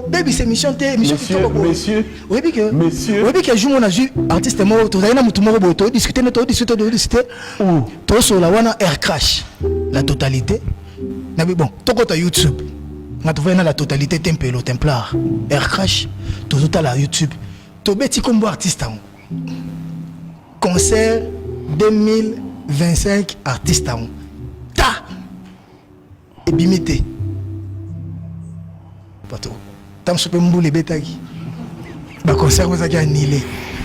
baby c'est émission T émission Monsieur. Oui que Monsieur. Oui que jour on a vu artiste moi to zaina mutu moko boto discuter to so la wana air crash la totalité na bon to kota YouTube na to vena la totalité tempelo templar air crash to la YouTube to beti comme artiste concert 2025 artiste ta et bimité pato tam sope mbule betaki ba concert vous a annulé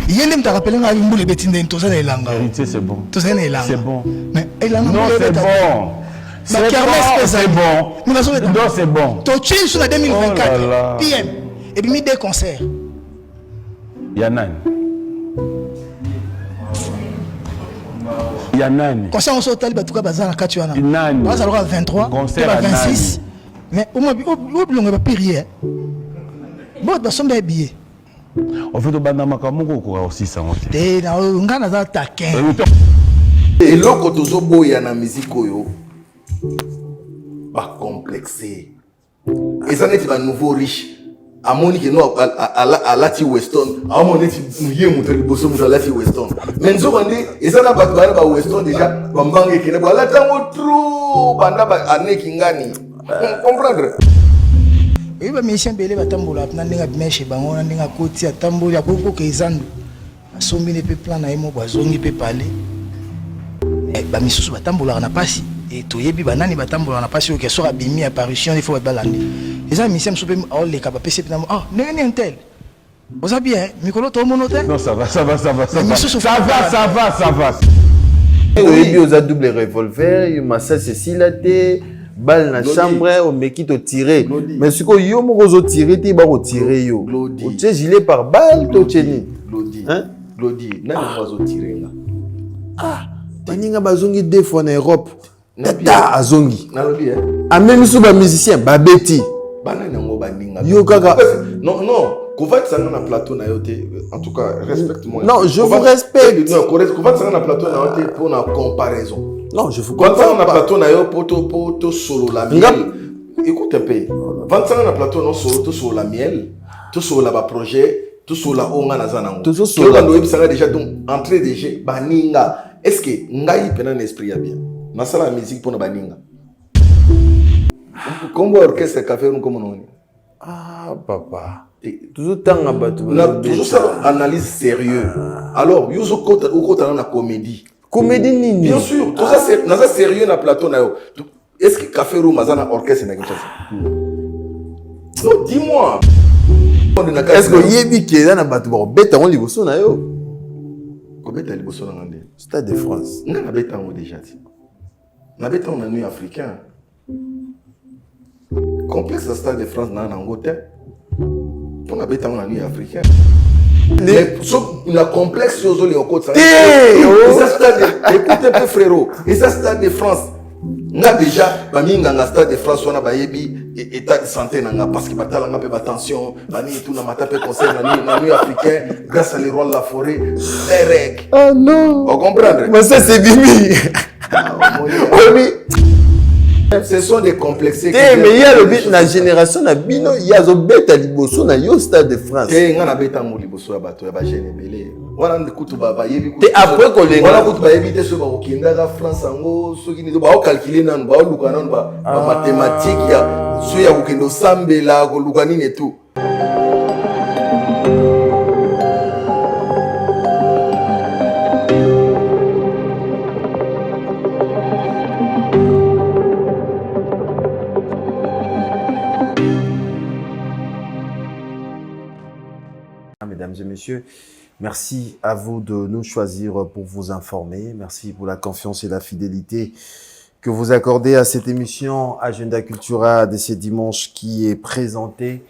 yende me rappelle nga mbule betinde to ça elanga c'est bon to ça elanga c'est bon mais elanga non c'est bon c'est bon non c'est bon to chin sur la 2024 PM et bimi des concerts Yanani concert on sort taliba tuka bazana kati wana nani baza le 23 concert à 26 mais au moins au blongo ba prier bon ba sombe billet en fait au banda makamoko ko aussi ça monte te na ngana za taquin et loko tozo boya na musique oyo ba complexé et ça n'est pas nouveau riche amoni que no à lati weston amoni ti muye mutali boso mutali lati weston mais nzo bande et ça na ba weston déjà bambange kene ba lata mo trop banda ba aneki ngani comprendre et ba mission belé batambola na ndinga meche bango na ndinga koti atamboli akoko ke izandu asombi ne pe plan na emo bazongi pe parler et ba misusu batambola na pasi et toyebi banani batambola na pasi oke sora bimi apparition il faut balandi les amis mission sope oh les capable PC na ah n'est un tel vous avez bien mikolo to monote non ça va oui aux a double revolver il m'a ça c'est la té balle na chambre au meki to tirer mais ce que yo mo zo tirer ti ba ko tirer yo o tché gilet par balle to tcheni Glody na mo zo tirer là ah baninga bazongi deux fois en Europe tata azongi na lobi a même sous ba musicien ba beti banana ngo baninga yo kaka non Kovac ça na plateau na yoté en tout cas respecte-moi non je vous respecte non Kovac ça na plateau na yoté pour la comparaison non je vous comprends quand on a plateau na yo poto solo la miel écoute un peu 25 na plateau non solo la miel tout solo la projet tout solo la onga na zanango tout solo la web ça déjà donc entrée de jeu baninga est-ce que ngai pena l'esprit ya bien na sala musique pour na baninga combo orchestre café nous comme on ah papa toujours tant à battre toujours ça analyse sérieux alors yuzo kota ou kota na comédie nini bien sûr tout ça c'est na sérieux na plateau na yo est-ce que café room mazana orchestre na quelque chose non dis-moi est-ce que yebi ke na battu ba beta on liboso na yo ko beta liboso na ngande Stade de France na beta on déjà ti na beta on nuit africain complexe Stade de France na Angote on habite en nuit africain mais sauf la complexe aux les côtes ça écoute un peu frérot et ça Stade de France n'a déjà ba minga na Stade de France on a ba yebi état de santé na parce que batala nga pe attention bani tout na mata pe conseil na nuit africain grâce à les rois de la forêt les règles oh non on comprendre mais ça c'est Bibi ce sont des complexes mais il y a le but la génération na bino il y a zo beta liboso na yo Stade de France nga na beta mo liboso ya bato ya ba jeune belé wana ndikutu ba yebi te après ko lenga wana kutu ba yebi te so ba okinda ga France ngo soki ni ba o calculer nanu ba o luka nanu ba mathématique ya so ya kokendo sambela ko luka nini et tout. Mesdames et messieurs, merci à vous de nous choisir pour vous informer. Merci pour la confiance et la fidélité que vous accordez à cette émission Agenda Cultura de ce dimanche qui est présentée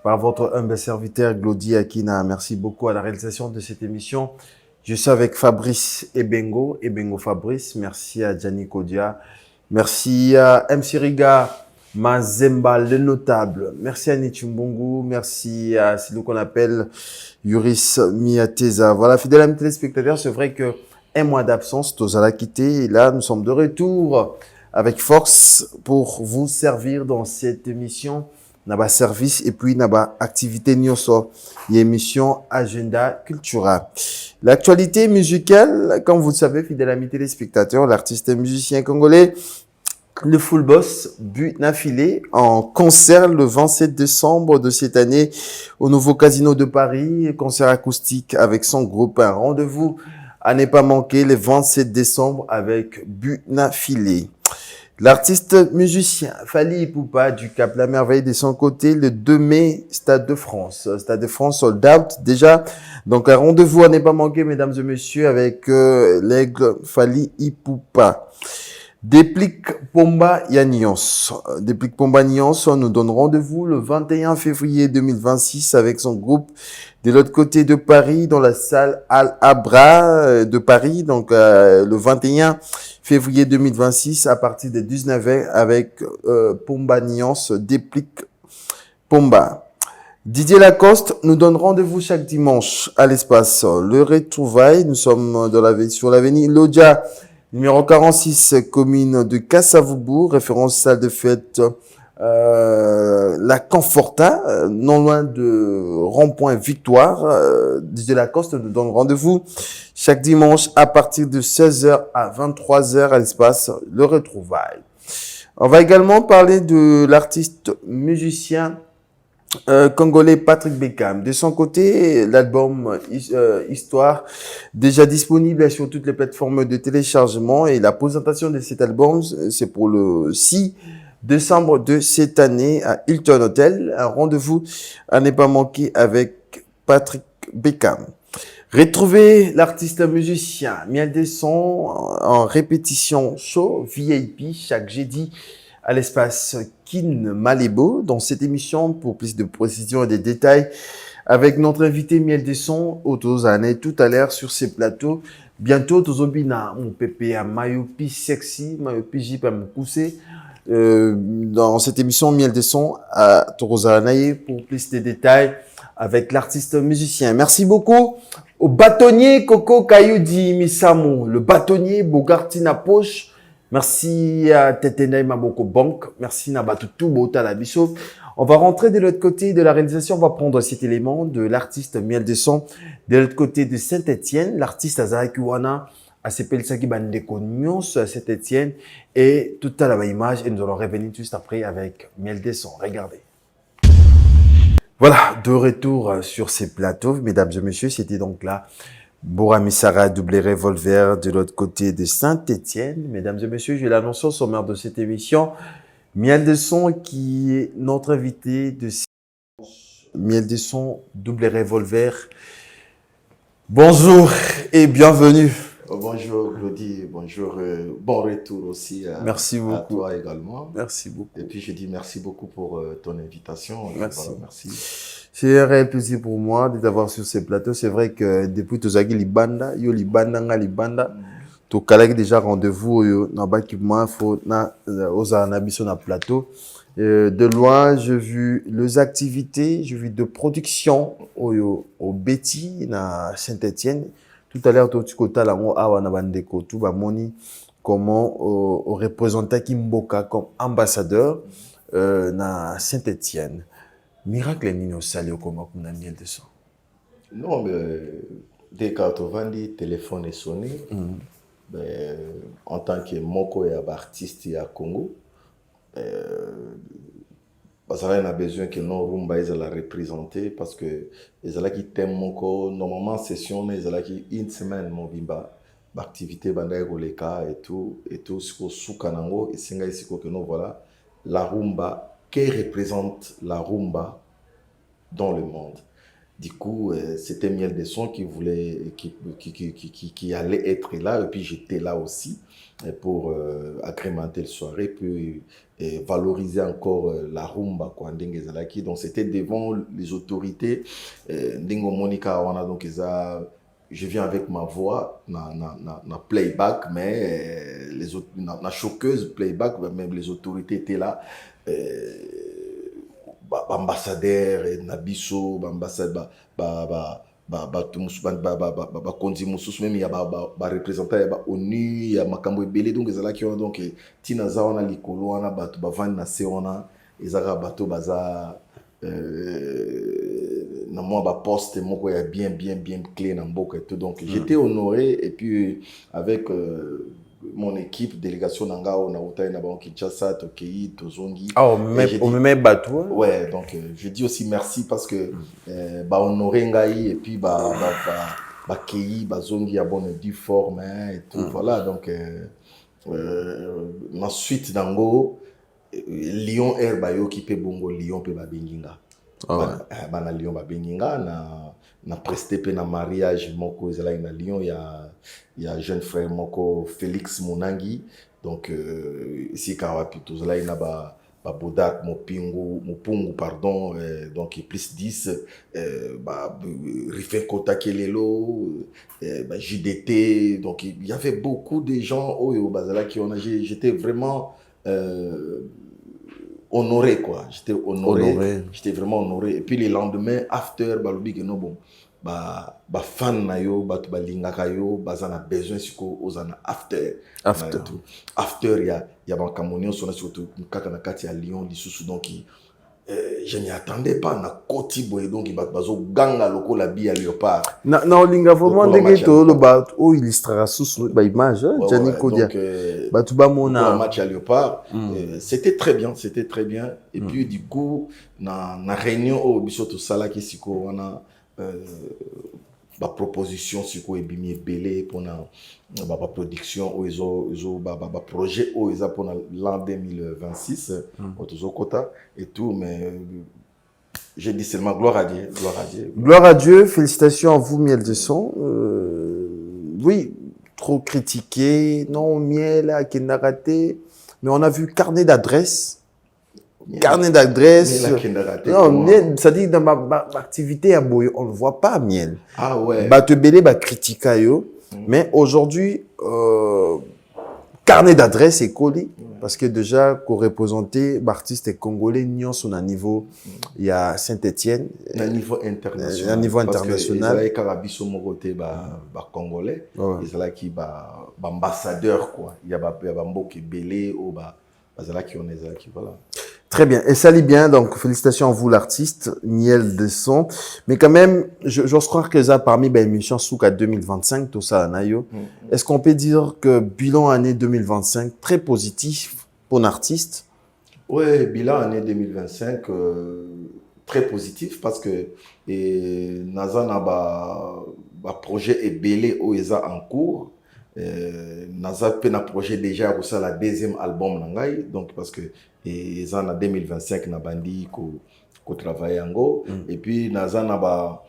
par votre humble serviteur Glody Akina. Merci beaucoup à la réalisation de cette émission. Je suis avec Fabrice Ebengo Fabrice. Merci à Gianni Kodia. Merci à MC Riga. Mazemba, le notable. Merci à Nichumbungu. Merci à celui qu'on appelle Yuris Miateza. Voilà, fidèles amis téléspectateurs, c'est vrai que un mois d'absence, tous à la quitter. Et là, nous sommes de retour avec force pour vous servir dans cette émission naba service et puis naba activité nyoso et émission Agenda Cultura. L'actualité musicale, comme vous le savez, fidèles amis téléspectateurs, l'artiste et musicien congolais le Full Boss but Nafilé en concert le 27 décembre de cette année au nouveau Casino de Paris, concert acoustique avec son groupe, un rendez-vous à ne pas manquer le 27 décembre avec but Nafilé. L'artiste musicien Fally Ipupa du Cap La Merveille de son côté le 2 mai, Stade de France sold out déjà. Donc un rendez-vous à ne pas manquer mesdames et messieurs avec l'aigle Fally Ipupa. Déplique Pomba Nyons. Déplique Pomba Nyons nous donne rendez-vous le 21 février 2026 avec son groupe de l'autre côté de Paris dans la salle Al-Abra de Paris. Donc le 21 février 2026 à partir de 19h avec Pomba Nyons, Déplique Pomba. Didier Lacoste nous donne rendez-vous chaque dimanche à l'espace Le Retrouvaille. Nous sommes sur l'avenue Lodja, numéro 46, commune de Kassavoubou, référence salle de fête La Conforta, non loin de Rond-Point Victoire. Didier Lacoste nous donne rendez-vous chaque dimanche à partir de 16h à 23h à l'espace Le Retrouvaille. On va également parler de l'artiste musicien congolais Patrick Bekam. De son côté, l'album Histoire, déjà disponible sur toutes les plateformes de téléchargement et la présentation de cet album, c'est pour le 6 décembre de cette année à Hilton Hotel. Un rendez-vous à ne pas manquer avec Patrick Bekam. Retrouvez l'artiste musicien Miel des Sons en répétition show VIP chaque jeudi à l'espace Kin Malébo dans cette émission pour plus de précisions et de détails avec notre invité Miel des Sons Otozane tout à l'heure sur ces plateaux. Bientôt Tozobina mon pépé à Mayopi sexy, Mayopi Jip à Moukoussé dans cette émission Miel des Sons à Torozanaye pour plus de détails avec l'artiste musicien. Merci beaucoup au bâtonnier Coco Kayoudi Misamu, le bâtonnier Bogartina Poche. Merci à Tetenay Maboko Bank. Merci Nabatutu Bota Labiso. On va rentrer de l'autre côté de la réalisation. On va prendre cet élément de l'artiste Miel des Sons. De l'autre côté de Saint-Etienne, l'artiste Azakiwana a s'appelle Saki Bandeko Nyons à Saint-Etienne. Et tout à la image. Et nous allons revenir juste après avec Miel des Sons. Regardez. Voilà, de retour sur ces plateaux. Mesdames et messieurs, c'était donc là. Bouramisara double revolver de l'autre côté de Saint-Etienne. Mesdames et messieurs, je l'annonce au sommaire de cette émission. Miel des Sons qui est notre invité de Miel des Sons double revolver. Bonjour et bienvenue. Bonjour Claudie, bonjour, bon retour aussi merci beaucoup. À toi également. Merci beaucoup. Et puis je dis merci beaucoup pour ton invitation. Merci. Voilà, merci. C'est un réel plaisir pour moi de t'avoir sur ces plateaux. C'est vrai que depuis Tozagi Libanda, yo Libanda nga Libanda, to collègue déjà rendez-vous yo na bâtiment faut na oza biso na plateau. De loin, j'ai vu les activités, j'ai vu de production au Betty na Saint-Etienne. Tout à l'heure, tu côté là, on a bandeko tout ba moni comment au représentant Kimboka comme ambassadeur na Saint-Etienne. Miracle nino sali comment qu'on a Miel des Sons. Non, mais dès que tu téléphone est sonné, en tant que moko et artiste à Congo, parce qu'on a besoin que nos rumba ils la représenter parce que les gens qui t'aiment moko normalement session ils ont qui une semaine mon bimba activité banda goleka et tout ce sous kanango et singa ici que nous voilà la rumba qui représente la rumba dans le monde. Du coup, c'était Miel des Sons qui voulait, qui allait être là, et puis j'étais là aussi pour agrémenter la soirée, puis valoriser encore la rumba, quoi, donc c'était devant les autorités, Ndingo Monica, donc je viens avec ma voix, na playback, mais les autres, na choqueuse playback, même les autorités étaient là. Ambassadeur Nabiso ambassade konzi mususu même ya représentant ya ONU ya makambo ebele donc ezala ki donc tina za wana likolo wana bato bavandi na se wana ezaka bato baza na moi ba poste moko ya bien clé na mboka et tout. Donc j'étais honoré et puis avec mon équipe délégation nangao na utai na ba Kinshasa Tokei Tozongi. Ah même bateau. Ouais, donc je dis aussi merci parce que ba honoré ngai et puis ba kei bazongi ya bonne du forme et tout. Voilà, donc ensuite dango Lyon Air bayo qui pe bongo Lyon pe ba benginga. Bana Lyon ba benginga na presté pe na mariage moko ezala na Lyon ya jeune frère moko Félix Monangi. Donc ici kawa plutôt ezala na ba Bodak Mopungu pardon, donc plus 10 Rifin Kota Kelelo, JDT. Donc il y avait beaucoup de gens au Bazala qui on a, j'étais vraiment honoré quoi. J'étais honoré. J'étais vraiment honoré. Et puis les lendemains after balobi que no bon fan na yo batu balingaka yo bazana besoin siko ozana after il y a ba kamonio sona surtout kaka na kati ya Lyon lisusu. Donc je n'y attendais pas na koti boy donc bazo ganga loko la bi ya Léopard na olinga vraiment ndenge to lo ba o illustrera sous ba image Jani Kodia batu ba mona match à Léopard. C'était très bien et puis du coup na réunion au biso to sala ki siko wana ba proposition siko ebimi belé pour na ba production o izo ba projet o isa pour l'an 2026 au kota et tout. Mais j'ai dit seulement gloire à Dieu. Félicitations à vous Miel de Son. Oui, trop critiqué, non Miel à Kendaraté, mais on a vu carnet d'adresse. Non, miel, ça dit dans ma activité à Boyo, on ne voit pas miel. Ah ouais. Te belé critique mais aujourd'hui carnet d'adresse est collé parce que déjà qu'on représentait artiste congolais nion son à niveau il y a Saint-Étienne à niveau international parce que Israël Karabiso Mogote congolais Israël qui ambassadeur quoi. Il y a mboki belé ou bazala qui on est qui voilà. Très bien. Et ça lit bien. Donc, félicitations à vous, l'artiste, Miel de Son. Mais quand même, j'ose croire que ça, parmi les émissions Souka 2025, tout ça, Nayo. Est-ce qu'on peut dire que bilan année 2025, très positif pour un artiste? Oui, bilan année 2025, très positif parce que Nazana, projet est belé au ESA en cours. Naza pe na projet déjà pour ça la deuxième album nangai donc parce que ils en a 2025 na bandi ko travailler ngo et puis naza na ba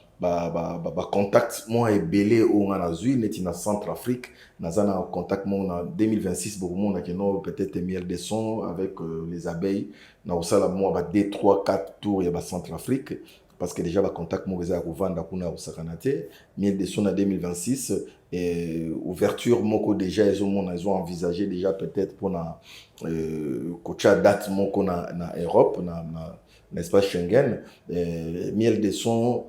contact moi et belé au ngana zui neti na Centrafrique naza na contact moi na 2026 beaucoup monde que non peut-être Miel de Son avec les abeilles na osala moi ba 2 3 4 tours ya ba Centrafrique parce que déjà ba contact moi za ko vanda kuna osakanate Miel de Son en 2026 et ouverture moko déjà ils ont envisagé déjà peut-être pour na kocha date moko na Europe na l'espace Schengen. Miel de Son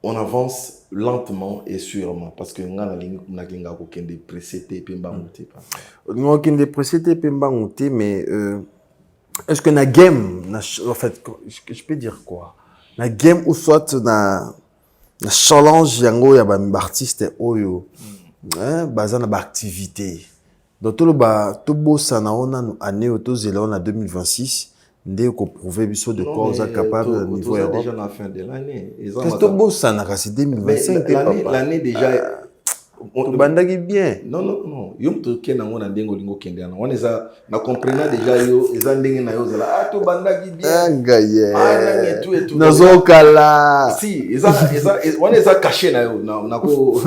on avance lentement et sûrement parce que ngana na linga ko kende précédé pemba monté pas non kende précédé pemba monté mais est-ce que na game en fait je peux dire quoi na game ou soit na challenge yango ya ba artiste oyo bazana ba activité donc to bossa na ona année auto zela on a 2026 ndé ko prouver biso de quoi on est capable niveau Europe déjà na fin de l'année qu'est-ce que bossa na kasi 2025 l'année déjà bandaki bien non yo mto kena ngona ndengo lingo kende na wana eza na comprendre déjà yo eza ndenge na yo zela to bandaki bien ngaye na tout nazokala si eza wana eza caché na yo na ko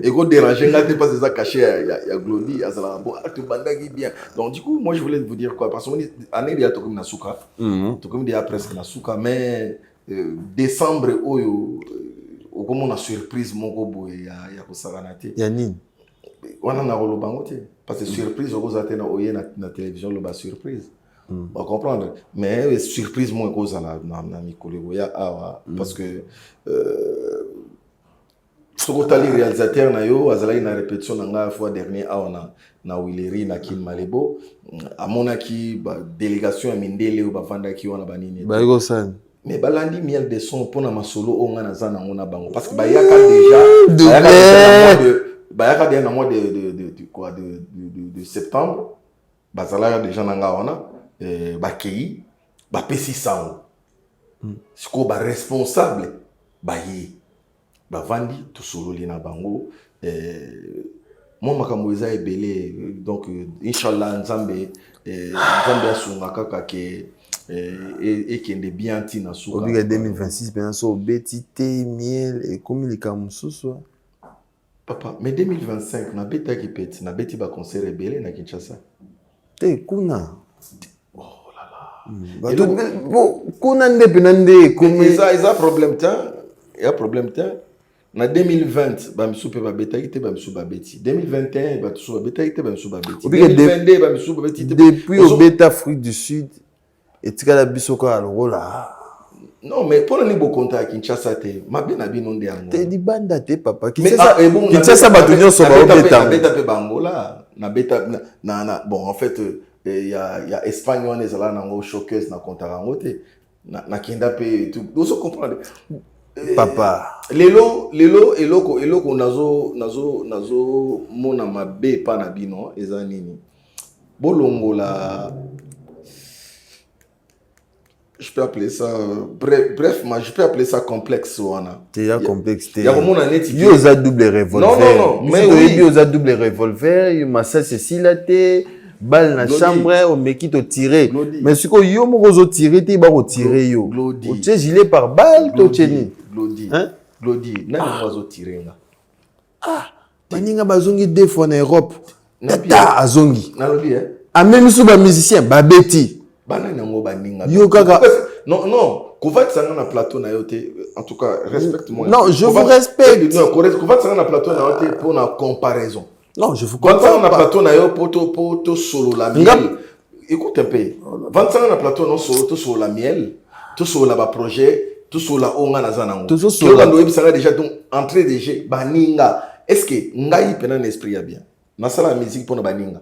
ego déranger ngate parce eza caché ya Glody azala bon to bandaki bien. Donc du coup moi je voulais vous dire quoi parce que année déjà to comme na suka to comme déjà presque na suka mais décembre oyo comme on a surprise moko boye ya kosakana te ya nini wana na kolobango te parce que surprise okozate na oye na télévision lo ba surprise on comprendre mais surprise mo kozala na mikolo ya awa parce que Sokotali réalisateur na yo azalaki na répétition na nga fois dernier awa na Wileri na Kin Malebo amonaki ba délégation ya mindele o bavandaki wana banini Bago san. mais balandi miel de son pona masolo o nga na zana ngona bango parce que bayaka déjà bayaka déjà na mois de septembre bazalaka déjà na nga wana bakei bapesi sango siko ba responsable baye bavandi tosololi na bango moi makambo eza ebele donc inchallah nzambe asunga kaka ke ekende bien ntina suka obiga 2026 pena so obeti te miel ekomi likambo mosusu papa mais 2025 nabetaki peti nabeti baconcert ebele na Kinshasa te kuna kuna nde pena nde ekomi eza problème te ya problème te na 2020 bamisu pe babetaki te bamisu babeti 2021 bamisu babetaki te bamisu babeti 2022 bamisu babeti te depuis obeta Afrique du Sud etikala biso ka lokola non mais pour ni bo konta Kinshasa te mabe na bino nde yango te di banda te papa Kinshasa bato nyonso baobeta beta pe bangola na beta na bon en fait il y a Espagne on est là nango choqueuse na konta yango te na kinda pe tout vous comprendre papa lelo eloko nazo mona mabe pa na bino eza nini bolongola je peux appeler ça bref je peux appeler ça complexe wana il y a complexe il y a comment on est yo za double revolver non mais oui yo za double revolver yo massa ceci la te balle na chambre au meki to tirer mais ce que yo mo zo tirer te ba ko tirer yo o tche gilet par balle to tcheni Glody nani mo zo tirer nga baninga bazongi deux fois en Europe tata azongi nalobi a même sous ba musicien ba beti bana nango baninga yo kaka non Kovat sanga na plateau na yote en tout cas respecte-moi non je vous respecte non Kovat sanga na plateau na yote pour la comparaison non je vous comprends Kovat sanga na plateau na yo pour to solo la miel écoute un peu Kovat sanga na plateau non solo to solo la miel to solo la ba projet to solo la onga na zanango to solo ndo ebisanga déjà donc entrée de jeu baninga est-ce que ngai pena l'esprit ya bien na sala musique pour na baninga.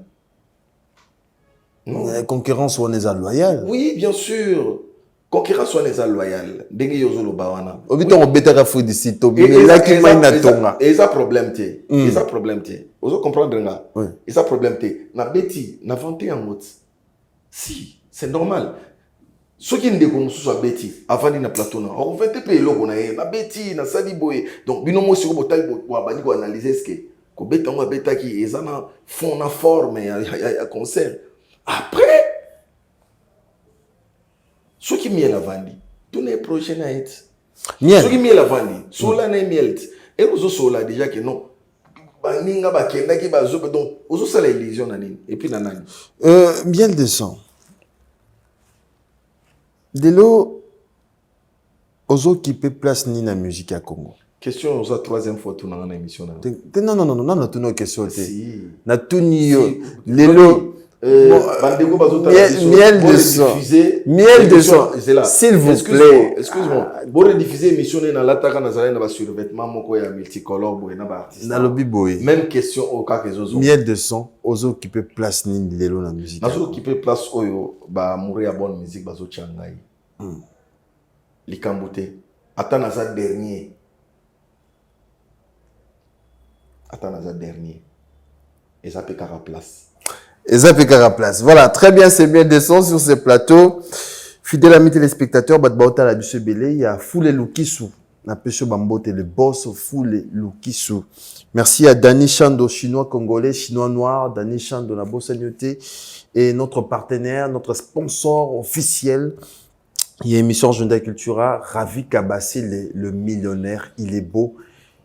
La concurrence on est loyale. Oui, bien sûr. Concurrence on est loyale. Dengue yozolo bawana. Obito on beta ka fudi sito mais là qui m'a na tonga. Et ça problème té. Et ça problème té. Ozo comprendre nga. Et ça problème té. Na beti, na vanté en mot. Si, c'est normal. Ce qui ndeko mususu a beti avant na plateau na. On fait pe eloko na na beti na sali boye. Donc binomo siko botali bo bani ko analyser ce que ko beta ngo beta ki ezana fond na forme ya concert. Après, ce qui miel a vendu, tout n'est prochain à être. Ce qui miel a vendu, sola n'est miel. Et vous sola déjà que non. Baninga ba kenda ki ba zo donc vous ça l'illusion nani et puis nanani. Miel de sang. De l'eau ozo qui peut place ni na musique à Congo. Question oza troisième fois tout dans l'émission là. Non, tout nos questions si. Na tout ni lelo miel de sang. Miel de sang. S'il vous plaît. Excuse-moi. Bon rediffuser émission na lataka na zala na ba survêtement moko ya multicolore boy na ba artiste. Na lobi boy. Même question au cas que zozo. Miel de sang, ozo qui peut place ni lelo na musique. Ozo qui peut place oyo ba mourir ya bonne musique bazo changai. Likambote. Attends ça dernier. Et ça peut carrer place. Et ça peut carrer place. Voilà, très bien, c'est bien de son sur ce plateau. Fidèles amis téléspectateurs, Batbaota la Biche Belé, il y a Foule Lukisu. Na Pécho Bambote, le boss Foule Lukisu. Merci à Dani Chando, chinois congolais, chinois noir, Dani Chando, la Bossagnoté, et notre partenaire, notre sponsor officiel. Il y a émission Agenda Cultura, Ravi Kabassé, le millionnaire, il est beau.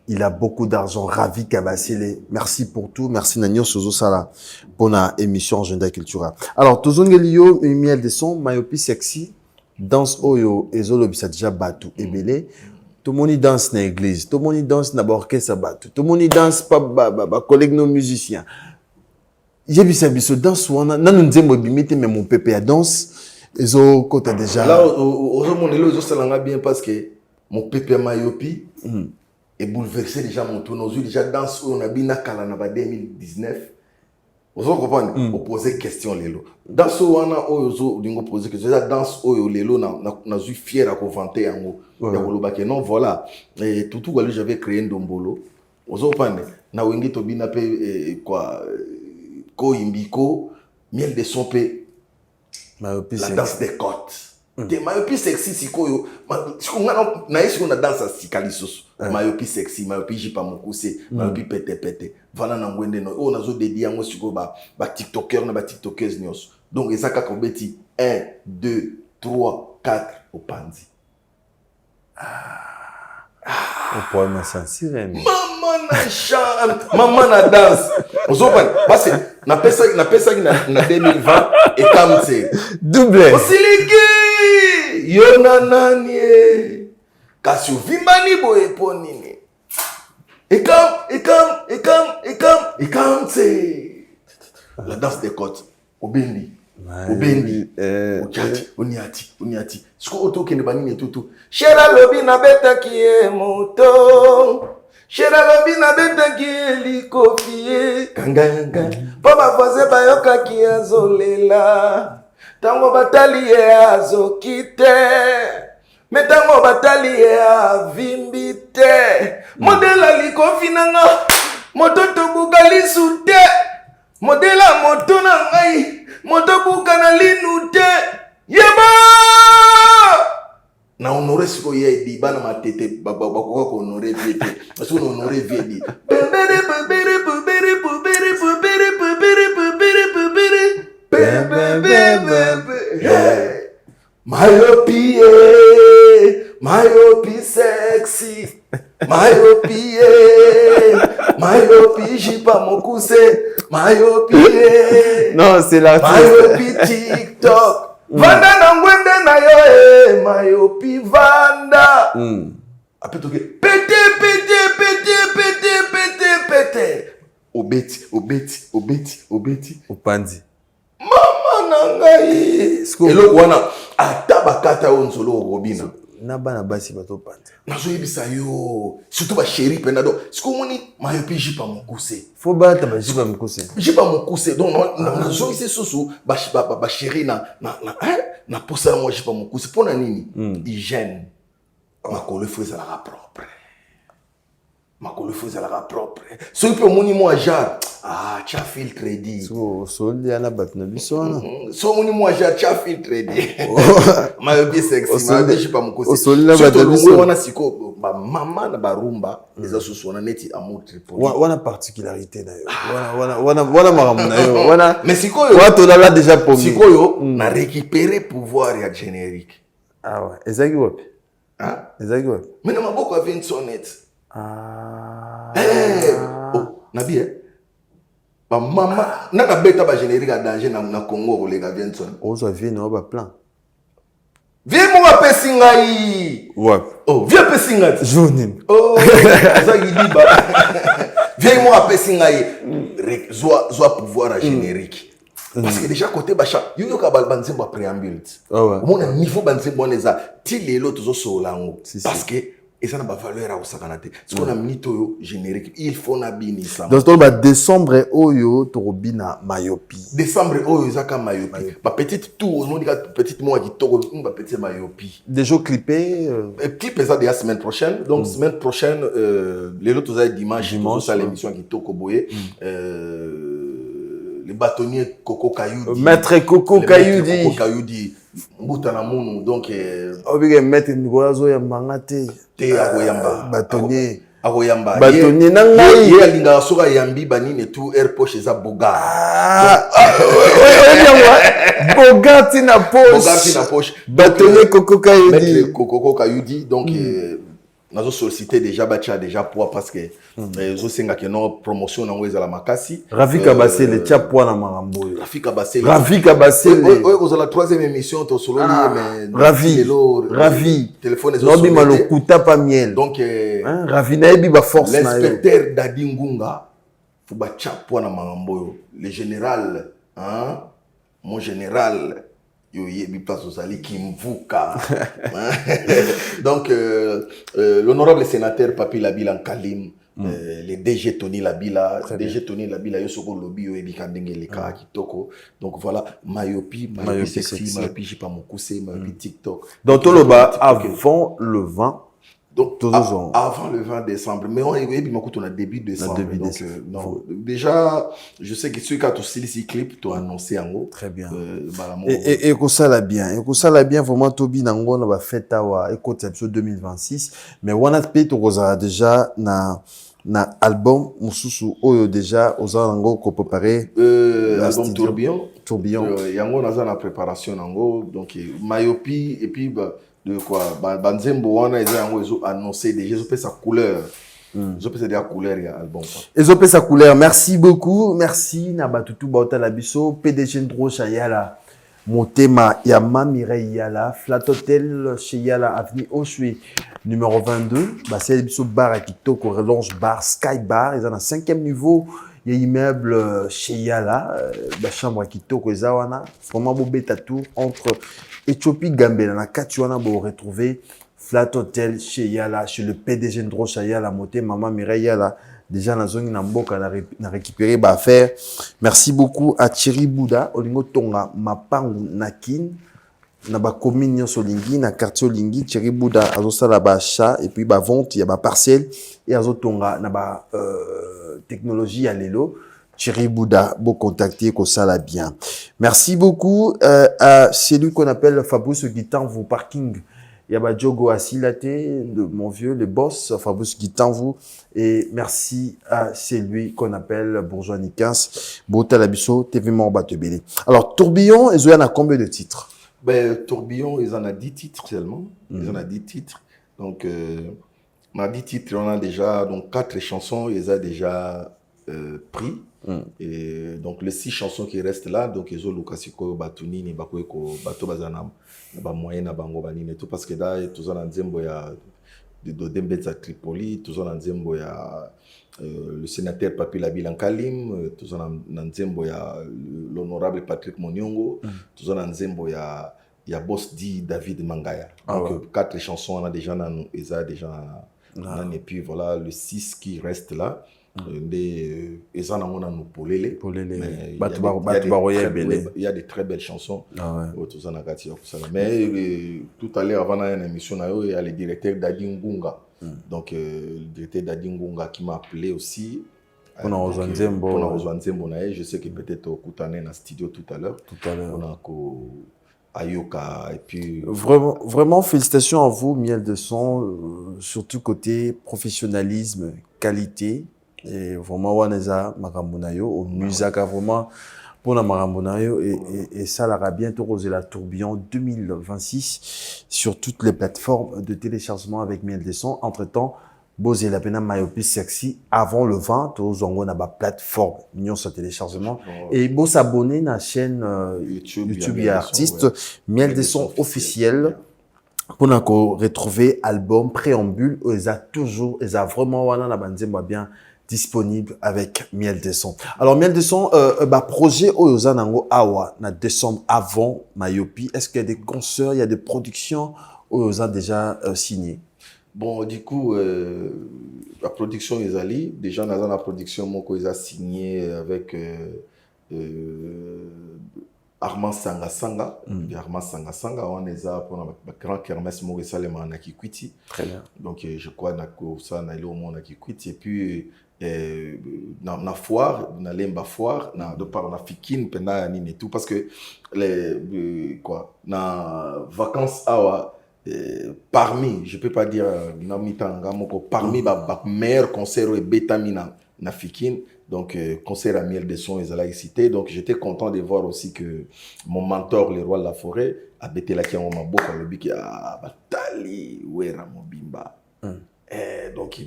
Il a beaucoup d'argent. Ravi Kabassile. Merci pour tout. Merci Nanyo Sozo Sala pour la émission Agenda Cultura. Alors, Tozongelio, miel de son, myopie sexy, danse oyo, ezolo bisatija batu, ebele. Tout le monde danse dans l'église. Tout le monde danse dans l'orchestre batu. Tout le monde danse pas, collègues nos musiciens. J'ai vu ça, biso danse ou on a, nan nous disons, mais mon pépé à danse, ezo, côté déjà. Là, au monde, ezo salanga bien parce que mon pépé myopie, et bouleversé déjà mon tour. Nous déjà danse on a bien kala na 2019. Vous comprenez? On posait question lelo. Dans ce wana oyo dingo poser question déjà danse oyo lelo na suis fier à vanter yango. Ya kolobake non voilà. Et tout j'avais créé Ndombolo. Vous comprenez? Na wengi to bina pe quoi ko imbiko miel de son pe la danse des côtes. Te myopie sexy sikoyo sikunga na yesu na danse sikalisoso myopie sexy myopie jipa mokuse myopie pete vala na ngwende no o nazo dédier yango siko ba tiktoker na ba tiktokers nyos donc ezaka ko beti 1 2 3 4 opanzi au point sensible maman na danse ozopan parce na pesa na 2020 et comme c'est double osiliki yona nani kasi ovimbani boye po nini ekam te la danse des côtes obendi oniati siko otokende banini tutu shera lobi nabetaki ye moto shera lobi nabetaki ye likofie kanganga mpo bavoise bayokaki azolela tango batali ye azoki te me tango batali ye avimbi te modela likofi na nga moto tobuka lisu te modela moto na ngai moto buka na linu te yeba na honore siko ye di bana matete bakoka ko honore vie te parce que honore vie di myopie sexy myopie jipa mokuse myopie non c'est la myopie TikTok vanda na ngwende na yo myopie vanda apetoke pete obeti opanzi mama na ngai eloko wana ata bakata oyo nzolo orobina na bana basi bato panza nazoyebisa yo surtout basheri mpena do sikomoni myopie jipa mokuse fo bata bajipa mokuse donc nazoyise susu basheri na posa mwa jipa mokuse mpona nini hygiène makolo efo ezalaka propre soki mpe omoni mwa jar tia filtre di osolia na bato na biso wana so omoni mwa jar tia filtre di myopie sexy myopie jipa mokuse osolia bato na biso wana siko bamama na barumba eza susu wana neti amour tripoli wana particularité na yo wana makambo na yo wana mais sikoyo watolala déjà pomi sikoyo na récupérer pouvoir ya générique ouais ezaki wapi mais na maboko ya Vinsonet nabi bamama naka beta bagénérique ya danger na Congo kolega Vinson ozwa vie na ba plan vie mo apesi ngai wapi vie apesi ngai journée ça yidiba vie mo apesi ngai zwa pouvoir à générique parce que déjà côté bacha yo ka banzembo préambule mona niveau banzembo neza ti lelo tozo solango parce que et ça n'a pas valeur à Osakanate. Ce qu'on a mis au générique, il faut n'abini ça. Donc, décembre, oyo, torobina, myopie. Décembre, oyo, zaka myopie. Ma petite tour, on dit petite moi qui toro, ma petite myopie. Déjà clippé. Clip ça déjà semaine prochaine. Donc, semaine prochaine, les autres avez dimanche, ça l'émission qui toko boye. Le bâtonnier Coco Kayoudi. Maître Coco Kayoudi. Coco Kayoudi. Mbutana munu donc obige mettre ngoazo ya mangate te akoyamba bâtonnier na ngai ye alinga soka yambi banine tout air poche za boga bogati na poche bâtonnier Coco Kayoudi donc nazo sollicité déjà bacha déjà poids parce que zo senga que non promotion na ngweza la makasi Rafika Basele tia poids na marambo Rafika Basele ozo la troisième émission to solo mais Ravi téléphone zo nobi malokuta pa miel donc Ravi na ebi ba force na yo l'inspecteur Dadi Ngunga faut bacha poids na marambo le général mon général yo yebi place ozali kimvuka. Donc l'honorable sénateur Papi Labila Kalim, le DG Tony Labila, DG Tony Labila yo soko lobby yo yebi kandenge le ka kitoko. Donc voilà, Mayopi sexy, Mayopi j'ai pas mon coussé, Mayopi TikTok. Donc tout le bas avant le 20. Donc avant le 20 décembre, mais on a début décembre. Donc non, déjà je sais que ceux qui ont tout ces clips tu annoncé en haut. Très bien. Et que ça l'a bien. Et que ça l'a bien vraiment Tobi nango na ba fête wa écoute épisode 2026, mais on a payé to déjà na album mususu oyo déjà aux nango ko préparer album Tourbillon. Yango naza na préparation nango donc Mayopi et puis de quoi banzembo wana ils ont annoncé déjà ils ont fait sa couleur ils ont fait déjà couleur il y a album ils ont fait sa couleur. Merci beaucoup, merci na batutu bauta la biso PDG Ndro Chayala Motema Yama Mireille Yala Flat Hotel chez Yala avenue Oshui numéro 22 bah c'est biso bar à Kitoko relance bar Sky Bar ils ont un 5e niveau. Il y a immeuble chez Yala, la chambre à Kitoko Zawana, vraiment beau bêta tour entre Éthiopie Gambela, na Katuana, vous retrouver Flat Hotel chez Yala, chez le PDG Ndro Yala, Moté, Maman Mireille Yala, déjà dans la zone Namboka, on a récupéré, bah faire. Merci beaucoup à Thierry Bouda, Olingo Tonga, Mapangu Nakin, na ba commune Solingi, na quartier Olingi, Thierry Bouda, azosa la ba achat, et puis ba vente, il y a ba parcelle, et azotonga, na ba technologie à l'élo. Thierry Bouda, beau contacter, que ça l'a bien. Merci beaucoup à celui qu'on appelle Fabrice Guitanvou parking. Il y a ba Diogo Asilate, de mon vieux, le boss, Fabrice Guitanvou. Et merci à celui qu'on appelle Bourgeois Nikins, Bota Labisso, TV Morba Tebele. Alors, Tourbillon, ils en a combien de titres? Ben, Tourbillon, ils en a 10 titres seulement. Ils en a 10 titres. Donc, on a 10 titres, on a déjà donc 4 chansons, ils ont déjà pris. Et donc, les 6 chansons qui restent là, donc ils ont Lukasiko, Batunini, Bakoeko, Bato Bazanam, Bamoyena, Bango, Banine, tout parce que là, tout ça, il y a de Dembetsa Tripoli, tout ça, il y a le sénateur Papi Labila Kalim, tout ça, il y a l'honorable Patrick Monyongo, tout ça, il y a Boss D, David Mangaya. Donc, 4 chansons, on a déjà, et puis voilà, le 6 qui reste là. Il y a de très belles chansons. Mais tout à l'heure, avant une émission, il y a le directeur Dadi Ngunga. Donc, le directeur Dadi Ngunga qui m'a appelé aussi. Je sais que peut-être au Koutané dans le studio tout à l'heure. Ayoka et puis vraiment félicitations à vous Miel de Son, surtout côté professionnalisme, qualité. Et vraiment, Waneza Marambonayo, au Musaka, vraiment, pour la Marambonayo, et ça l'aura bientôt rosé la Tourbillon 2026 sur toutes les plateformes de téléchargement avec Miel de Son. Entre-temps, Bosé la peine Mayopi Sexy avant le 20, tous on a ma plateforme, mignon sur téléchargement. Et beau s'abonner à la chaîne YouTube et artiste, Miel de Son officiel. Pour nous retrouver album, préambule, ils a vraiment, la bande bien disponible avec Miel de Son. Alors, Miel de Son, projet Oyozanango Awa, na décembre avant Mayopi. Est-ce qu'il y a des concerts, il y a des productions Oyozan déjà signées? Bon, du coup, la production est allée. Déjà, dans la production, Moko a signé avec Armand Sanga. Armand Sanga, on est là pour un grand kermesse Moko Salema en Akikwiti. Très bien. Donc, je crois que ça, on a eu au monde Akikwiti. Et puis, dans la foire, dans l'emba foire, dans la fikine, et tout, parce que les dans vacances parmi, je peux pas dire parmi meilleurs concerts et bétamina na fikine, donc concert à Miel de Son ils allaient citer. Donc j'étais content de voir aussi que mon mentor le roi de la forêt a bêté la qui en ma boca le biki a batali wera mobimba. Donc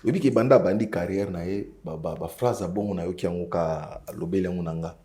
le biki banda bandi carrière na ba phrase bon na yo ki angoka lobele ngunanga.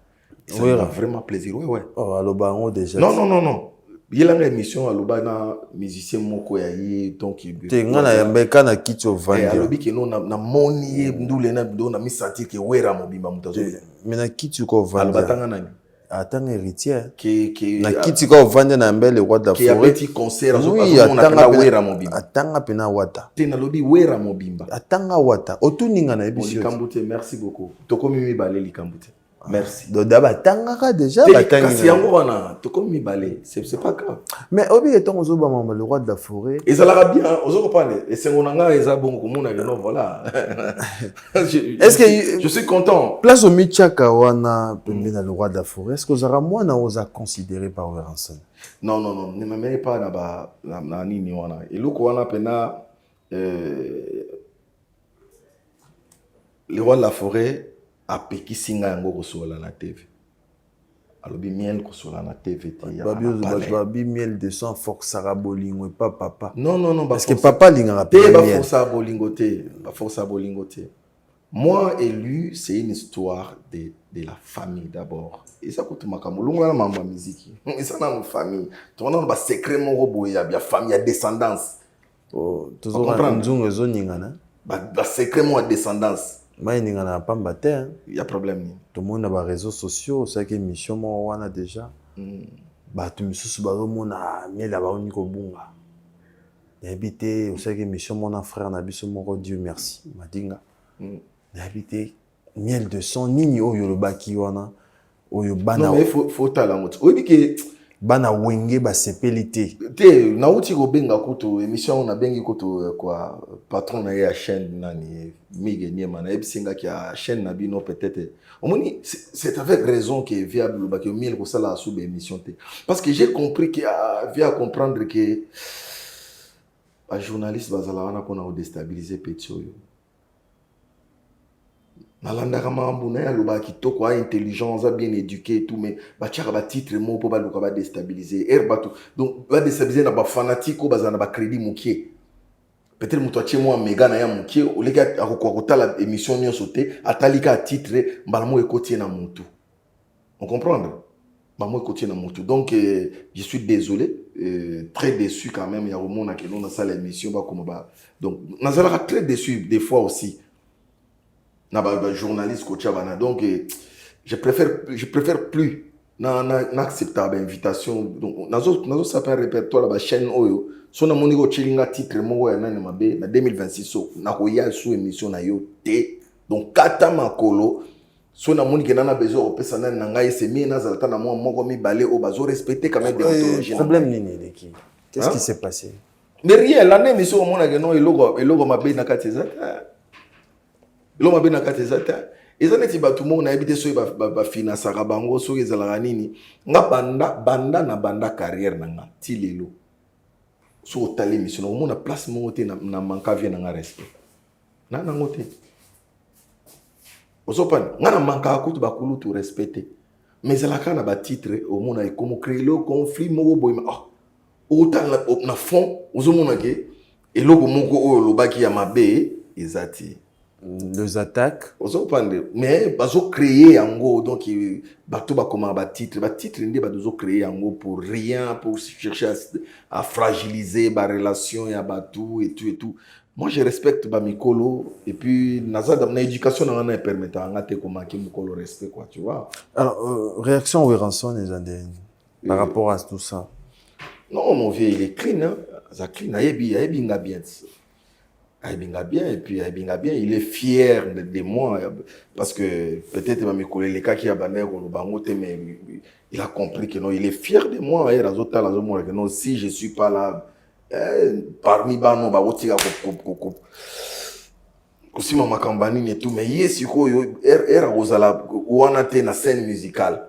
Ça m'a vraiment plaisir. Ouais. Oh alobango déjà. Non. Il y a une émission à l'Obana, musicien moko ya ye donc te ngana ya mbeka na kicho vandi alobi ke no na moni ndule na do na mi sentir que wera mobimba mutazo mais na kicho ko vandi albatanga nani Attends héritier. Qui Na kiti ko vendre na mbele roi de la qui a forêt. petit concert Oui, attends pena wata. Tena lobi wera mobimba. Attends wata. Otuninga na ebisi. Likambute, merci beaucoup. Tokomi mibale likambute. Merci. Donc d'abord tangaka déjà kasi yango wana tokomi mibale, c'est pas grave. Mais obi etongo zo ba mama le roi de la forêt. Et ça la bien, ozo comprendre. Et c'est ngonanga eza bon komona que non voilà. Est-ce que je suis content. Place au Michaka wana pembe na le roi de la forêt. Est-ce que Zara mwana oza considéré par Weranson? Non, ne m'amène pas na nini wana. Et loko wana pena le roi de la forêt a peki singa yango kosola na TV. Alobi miel kosola na TV te ya. Babi miel de sang force bolingo pas papa. Non, parce que papa linga te ba force bolingo te, ba force bolingo te. Moi élu, c'est une histoire de la famille d'abord. Et ça coûte makambo longa na mamba musique. Et ça na famille. Tu vois ba secret mon robo ya bien famille ya descendance. Oh, toujours nzungu zoninga na. Ba secret mon descendance. Mais il y a pas de il y a problème. Tout le monde a des réseaux sociaux, c'est que mission moi a déjà. Bah tu me soucies bah mon a miel là-bas on y kobunga. Habité, c'est que mission mon frère n'a biso mon Dieu merci. Madinga. Habité miel de son nini oyo le baki wana oyo bana. Non mais faut talent. Oui que bana wenge ba sepelité te na uti ko benga kutu émission na bengi kutu quoi patron na ya chaîne nani mige niema na ebisinga ki a chaîne na bino peut-être omoni c'est avec raison que viable ba que miel ko sala sous émission te parce que j'ai compris que via comprendre que un journaliste bazala wana pona ko déstabiliser petio yo Nalanda kamambu na ya loba kitoko a intelligence a bien éduqué et tout mais ba tiaka ba titre mo po ba luka ba déstabiliser bato donc ba déstabiliser na ba fanatique ko bazana ba crédit mukie peut-être muto atie mo méga na ya mukie o lega akokwa kotala émission nyo sauté atalika a titre mbalamo ekotie na mutu on comprendre mbalamo ekotie na mutu donc je suis désolé très déçu quand même ya romona que nous na salle émission ba comme ba donc nazala très déçu des fois aussi na ba journaliste coach bana donc je préfère plus n'accepter invitation donc nazo ça peut répertoire la chaîne oyo so na moni ko chilinga titre mo ya nani mabe na 2026 so na ko ya sous émission na yo te donc kata makolo so na moni ke nana besoin ko pesa nani na ngai c'est mi na zalata na mo moko mi balé o bazo respecter quand même déontologie problème nini leki qu'est-ce qui s'est passé mais rien l'année émission mo na que non eloko mabe na kateza L'homme a bien akatezata. Eza neti ba tout monde na habité so ba finance bango so ezala nini. Nga banda carrière nanga tilelo. So tali mission no mona place mo te na manka vient na respect. Na ngote. Osopan nga na manka akutu ba kulu tu respecter. Mais ezala kana ba titre au mona e comme créer le conflit mo boy ma. Autant na fond ozomona ke eloko moko o lobaki ya mabe ezati. Les attaques mais bazo créer yango donc bato ba comment ba titre ndi bazo créer yango pour rien pour chercher à fragiliser ba relation ya bato et tout moi je respecte ba mikolo et puis nazada na éducation na na permettre nga te ko manquer mikolo respect quoi tu vois alors réaction Weranson les andens par rapport à tout ça non mon vieux il est clean hein ça clean ayebi nga bien et puis il est fier de moi parce que peut-être mes collègues les cas qui a banné mais il a compris que non il est fier de moi et que non si je suis pas là parmi bano ba otika aussi ma campagne et tout mais yes era rozala wana te na scène musicale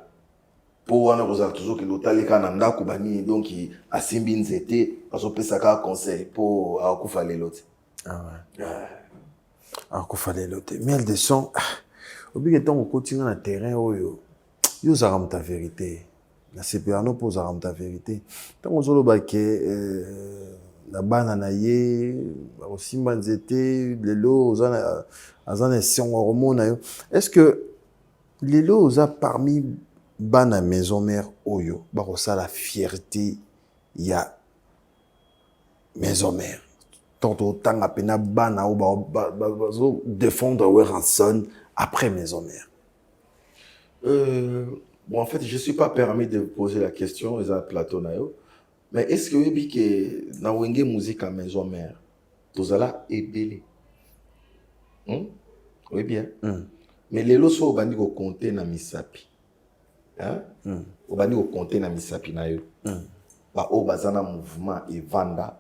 pour wana rozala toujours que l'otalika na ndako bani donc asimbi nzete azopesa ka conseil pour akufa leloti. Ah ouais. Alors qu'il fallait l'autre. Miel de son. Obligatoire on continue dans le terrain oyo. Yo zaram ta vérité. Na CPANO pour zaram ta vérité. Tant on zolo baké na bana na ye aussi manzete lelo ozana azana si on hormone yo. Est-ce que lelo oza parmi bana maison mère oyo ba ça la fierté ya maison mère tantôt tant à peine bana ou défendre Weranson après maison mère Bon, en fait, je ne suis pas permis de poser la question aux plateaux. Mais est-ce que vous avez que dans la musique à maison mère, tout ça est belé? Oui, bien. Mais les lots sont au compter dans Misapi. Au bani au compter dans Misapi. Bah, au bazana mouvement et vanda.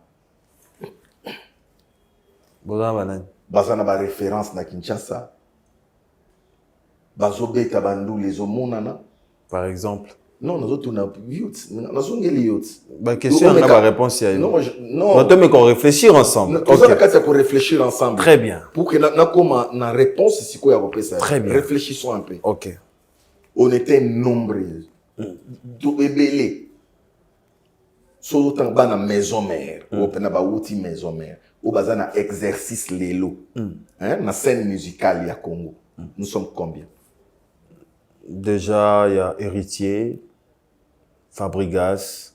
Bazana ba référence na Kinshasa. Bazo beta bandou les omonana. Par exemple. Non, nous autres, on a youth. Nous avons des youth. La question, on a la réponse. Non, on doit qu'on réfléchir ensemble. Nous avons réfléchir ensemble. Très bien. Pour que nous la réponse, c'est quoi à ça. Très bien. Réfléchissons un peu. Ok. On était nombreux. Tout ébélé. Surtout dans la maison mère. Ou dans la maison mère. Ou dans un exercice lélo. La scène musicale il y a Congo. Nous sommes combien? Déjà, il y a Héritier, Fabregas,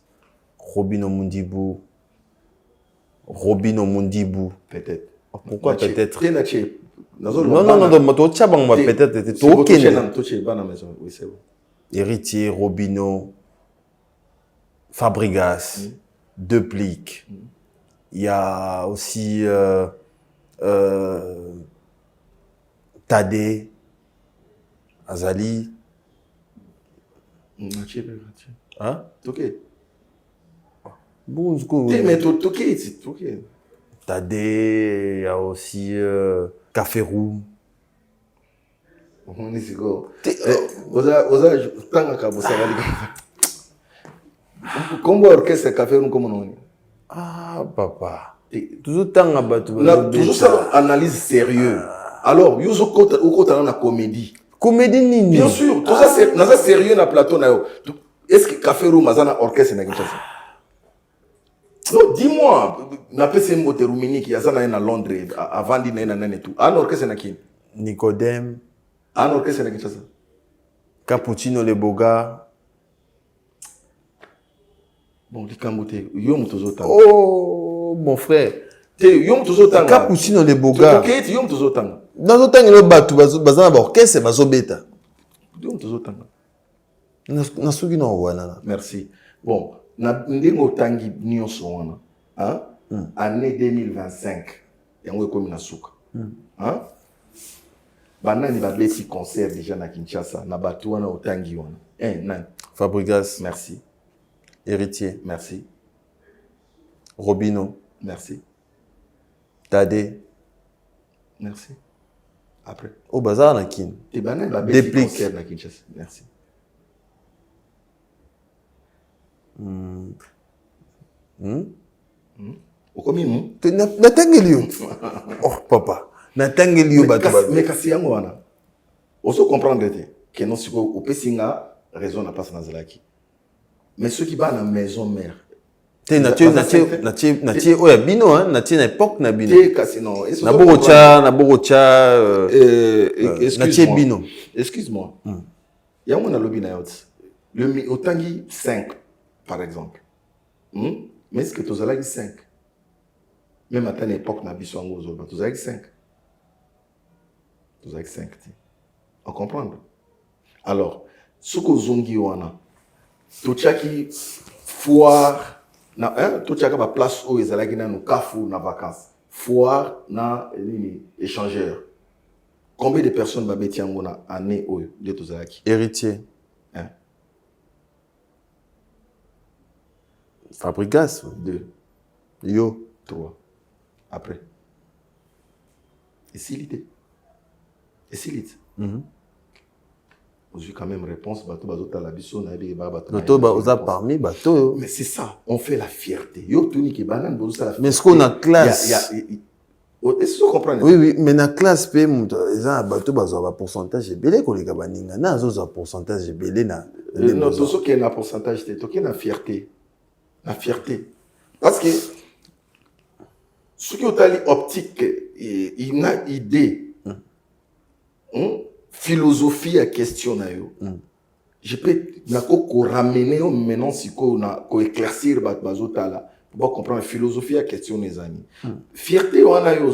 Robin Omundibou. Peut-être. Pourquoi peut-être? Non, peut-être. Héritier, Robino, Fabregas, Deplique. Il y a aussi Tadé, Azali. Hein? Ok. Bon, Tadé, il y a aussi Café Roux. Comment orchestre Café Roux comme on? Ah, papa. Toujours tant à battre. Toujours ça, analyse sérieux. Alors, vous avez la comédie. Comédie nini? Bien sûr, tout ça c'est sérieux na plateau na yo. Est-ce que Café Roux mazana orchestre na Kinshasa? Non, dis-moi, na pese mbote Rumini qui yazana na Londres avant di na nane tout. Un orchestre na qui? Nicodème. Un orchestre na Kinshasa. Cappuccino Le Boga. Bon, di kambote, yo mutozo tanga. Oh, mon frère. Yo mutozo tanga. Cappuccino Le Boga. OK, yo mutozo tanga. Dans le temps, il y a un orchestre, il y a un merci. Bon, ndingo tangi nyonso wana. Année 2025, yango ekomi na suka. Banani babeti concert déjà na Kinshasa, na batu wana otangi wana. Nan. Fabregas. Merci. Héritier. Merci. Robino. Merci. Tadé. Merci. Après. Au bazar na kin. Et banani babeti concert na Kinshasa. Merci. Okomi mu? Natangeli. Oh papa. Natangeli yo bato. Mais kasi yango wana. Oso comprendre te que non siko opesinga raison na passe na zalaki. Mais ceux qui ba na maison mère. Te natie oya bino hein, natie na époque na bino. Te kasi non. Na bogocha natie bino. Excuse-moi. Yango na lobi na yot. Le otangi 5 par exemple. Mais est-ce que tu as 5? Même à une époque, tu as 5. Tu as 5. On comprend? Alors, ce que zongi wana, tu as qui foire, tu as place où ils allaient na kafou na vacances. Foire na échangeur. Combien de personnes va mettre en année où de tu as qui? Héritier. Fabregas. 2. Yo. 3. Après. Et si l'idée? Et si l'idée? J'ai quand même réponse. Mais c'est ça. On fait la fierté. Mais est-ce qu'on a classe? Est-ce que vous comprenez? Oui, mais dans la classe, il y a un pourcentage de belé. Il y a un pourcentage de belé. Non, tout ce qui est un pourcentage, c'est la fierté. La fierté. Parce que ce qui est optique, il a idée, philosophie à question. Je peux ramener maintenant si on éclaircir pour comprendre la philosophie à question des amis. Fierté, on a eu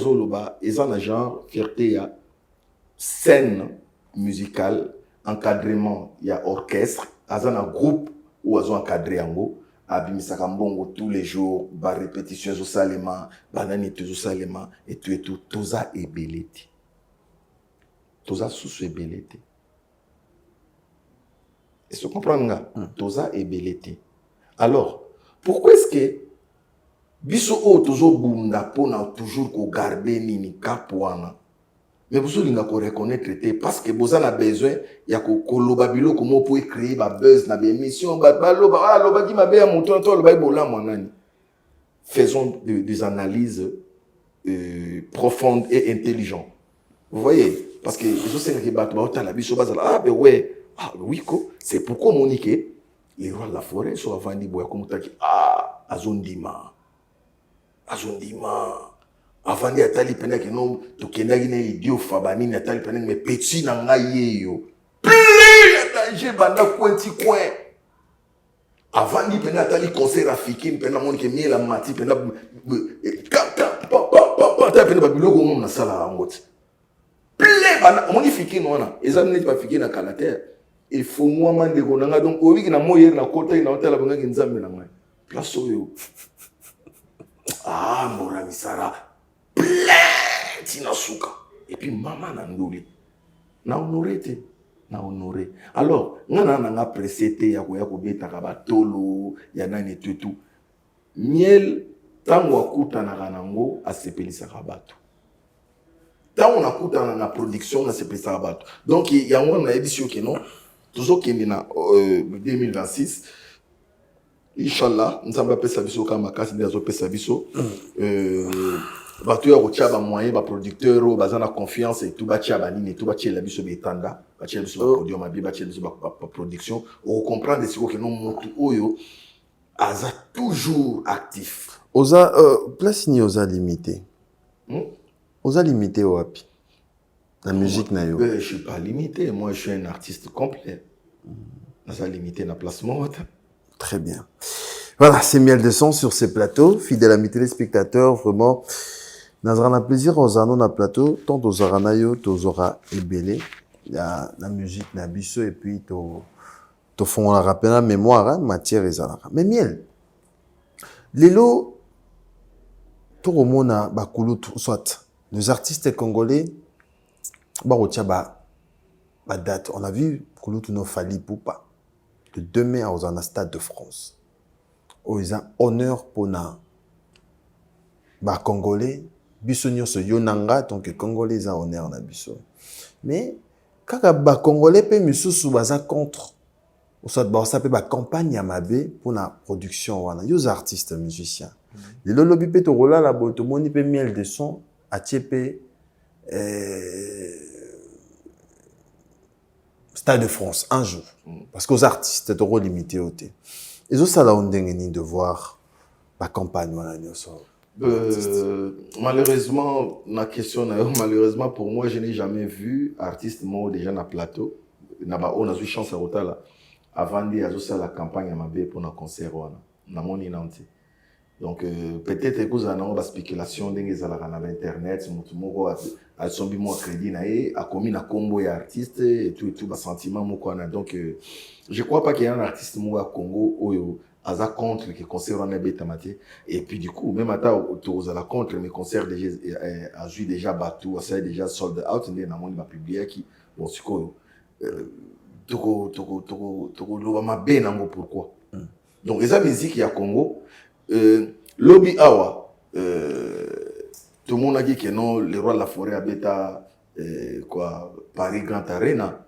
genre fierté à scène musicale encadrement, il y a orchestre, aza na groupe ou azo encadré yango, abimisaka mbongo tous les jours, ba répétition zo salema, banani zo salema et tout, toza ebeleti. Toza sous ebeleti. Est-ce que vous comprenez? Toza ebeleti. Alors, pourquoi est-ce que biso o tozo bunda pona toujours ko garder nini kapwana? Mais vous avez reconnaître parce que vous avez besoin il y a ko babilo comment pour créer ba buzz na ba émission ba loba qui m'a bien monter toi loba bola monani. Faisons des analyses profondes et intelligentes. Vous voyez parce que les autres c'est que ba ta la biso bazala ah ben ouais ah oui ko c'est pourquoi Monique les rois de la forêt sont avant di boya comme taki ah azondima avant de atali pena que non to kendaki na idio fabani na atali pena mais petit na ngai yo plus danger banda kwenti coin avant di pena atali concert africain pena mon que miela mati pena ta pena babiloko mon na sala ngoti plus banda mon ifiki nona ezamne ba fiki na kalater il faut moi mande ko nanga donc obi na moyer na kota ina hotela banga nzambe na ngai place oyo ah mora misara plein tina suka et puis maman na ndoli na honoré alors nga précédé ya ko beta ka batolo ya nani tout miel tango akutana kanango asepelisa ka bato tango nakutana na production na sepelisa ka bato donc ya ngwa na édition que non toujours qui na 2026 Inch'Allah, nous avons fait ça biso kama kasi ndazo pesa biso bato ya kotia ba moyen ba producteur bazana confiance et tout ba tia ba nini tout ba tia la biso betanda ba tia biso ba production ma bi ba tia biso ba production on comprend des que non motu oyo aza toujours actif oza place ni oza limité oza limité wapi la musique na yo je suis pas limité moi je suis un artiste complet oza limité na placement. Très bien. Voilà, c'est Miel de Son sur ces plateaux. Fidèles amis téléspectateurs, vraiment, nous avons un plaisir aux anneaux na plateau, tant aux aranayo, aux aura ébélé. Il y a la musique, na biso, et puis to fond la rappel la mémoire, matière et zalara. Mais Miel, Lelo, tout le monde a bakulu, soit les artistes congolais, barotia ba date. On a vu Kulu Tuno Fali Poupa. De 2 mai à Ozana Stade de France. Où ils ont honneur pour na Congolais. Biso nyonso yonanga donc Congolais ont honneur na biso. Mais quand ba Congolais pe misusu baza contre ou soit ba ça pe ba campagne ya mabe pour na production wana. Yo artistes musiciens. Les lolobi pe to rola la boto moni pe Miel de Son a tiepé Stade de France, un jour. Parce qu'aux artistes, c'est trop limité au thé. Et ça, là, on a de voir la campagne. Malheureusement, la question, malheureusement, pour moi, je n'ai jamais vu artiste moi déjà dans le plateau. On a eu chance à Rotala avant de faire la campagne à Mabé pour un concert. Dans mon inanté. Donc, peut-être que vous avez une spéculation dans l'internet, a sombi mo crédit naé a commis na combo et artiste et tout bas sentiment mo quoi donc je crois pas qu'il y a un artiste mo à Congo oyo aza contre que concert on a bétamate et puis du coup même ata autour à la contre mes concerts déjà a joué déjà bateau ça déjà sold out na mon va publier qui bon siko toko lo ma be nango pourquoi donc les musique ya Congo lobby awa tout le monde a dit que non, le roi de la forêt a bêta Paris Grand Arena.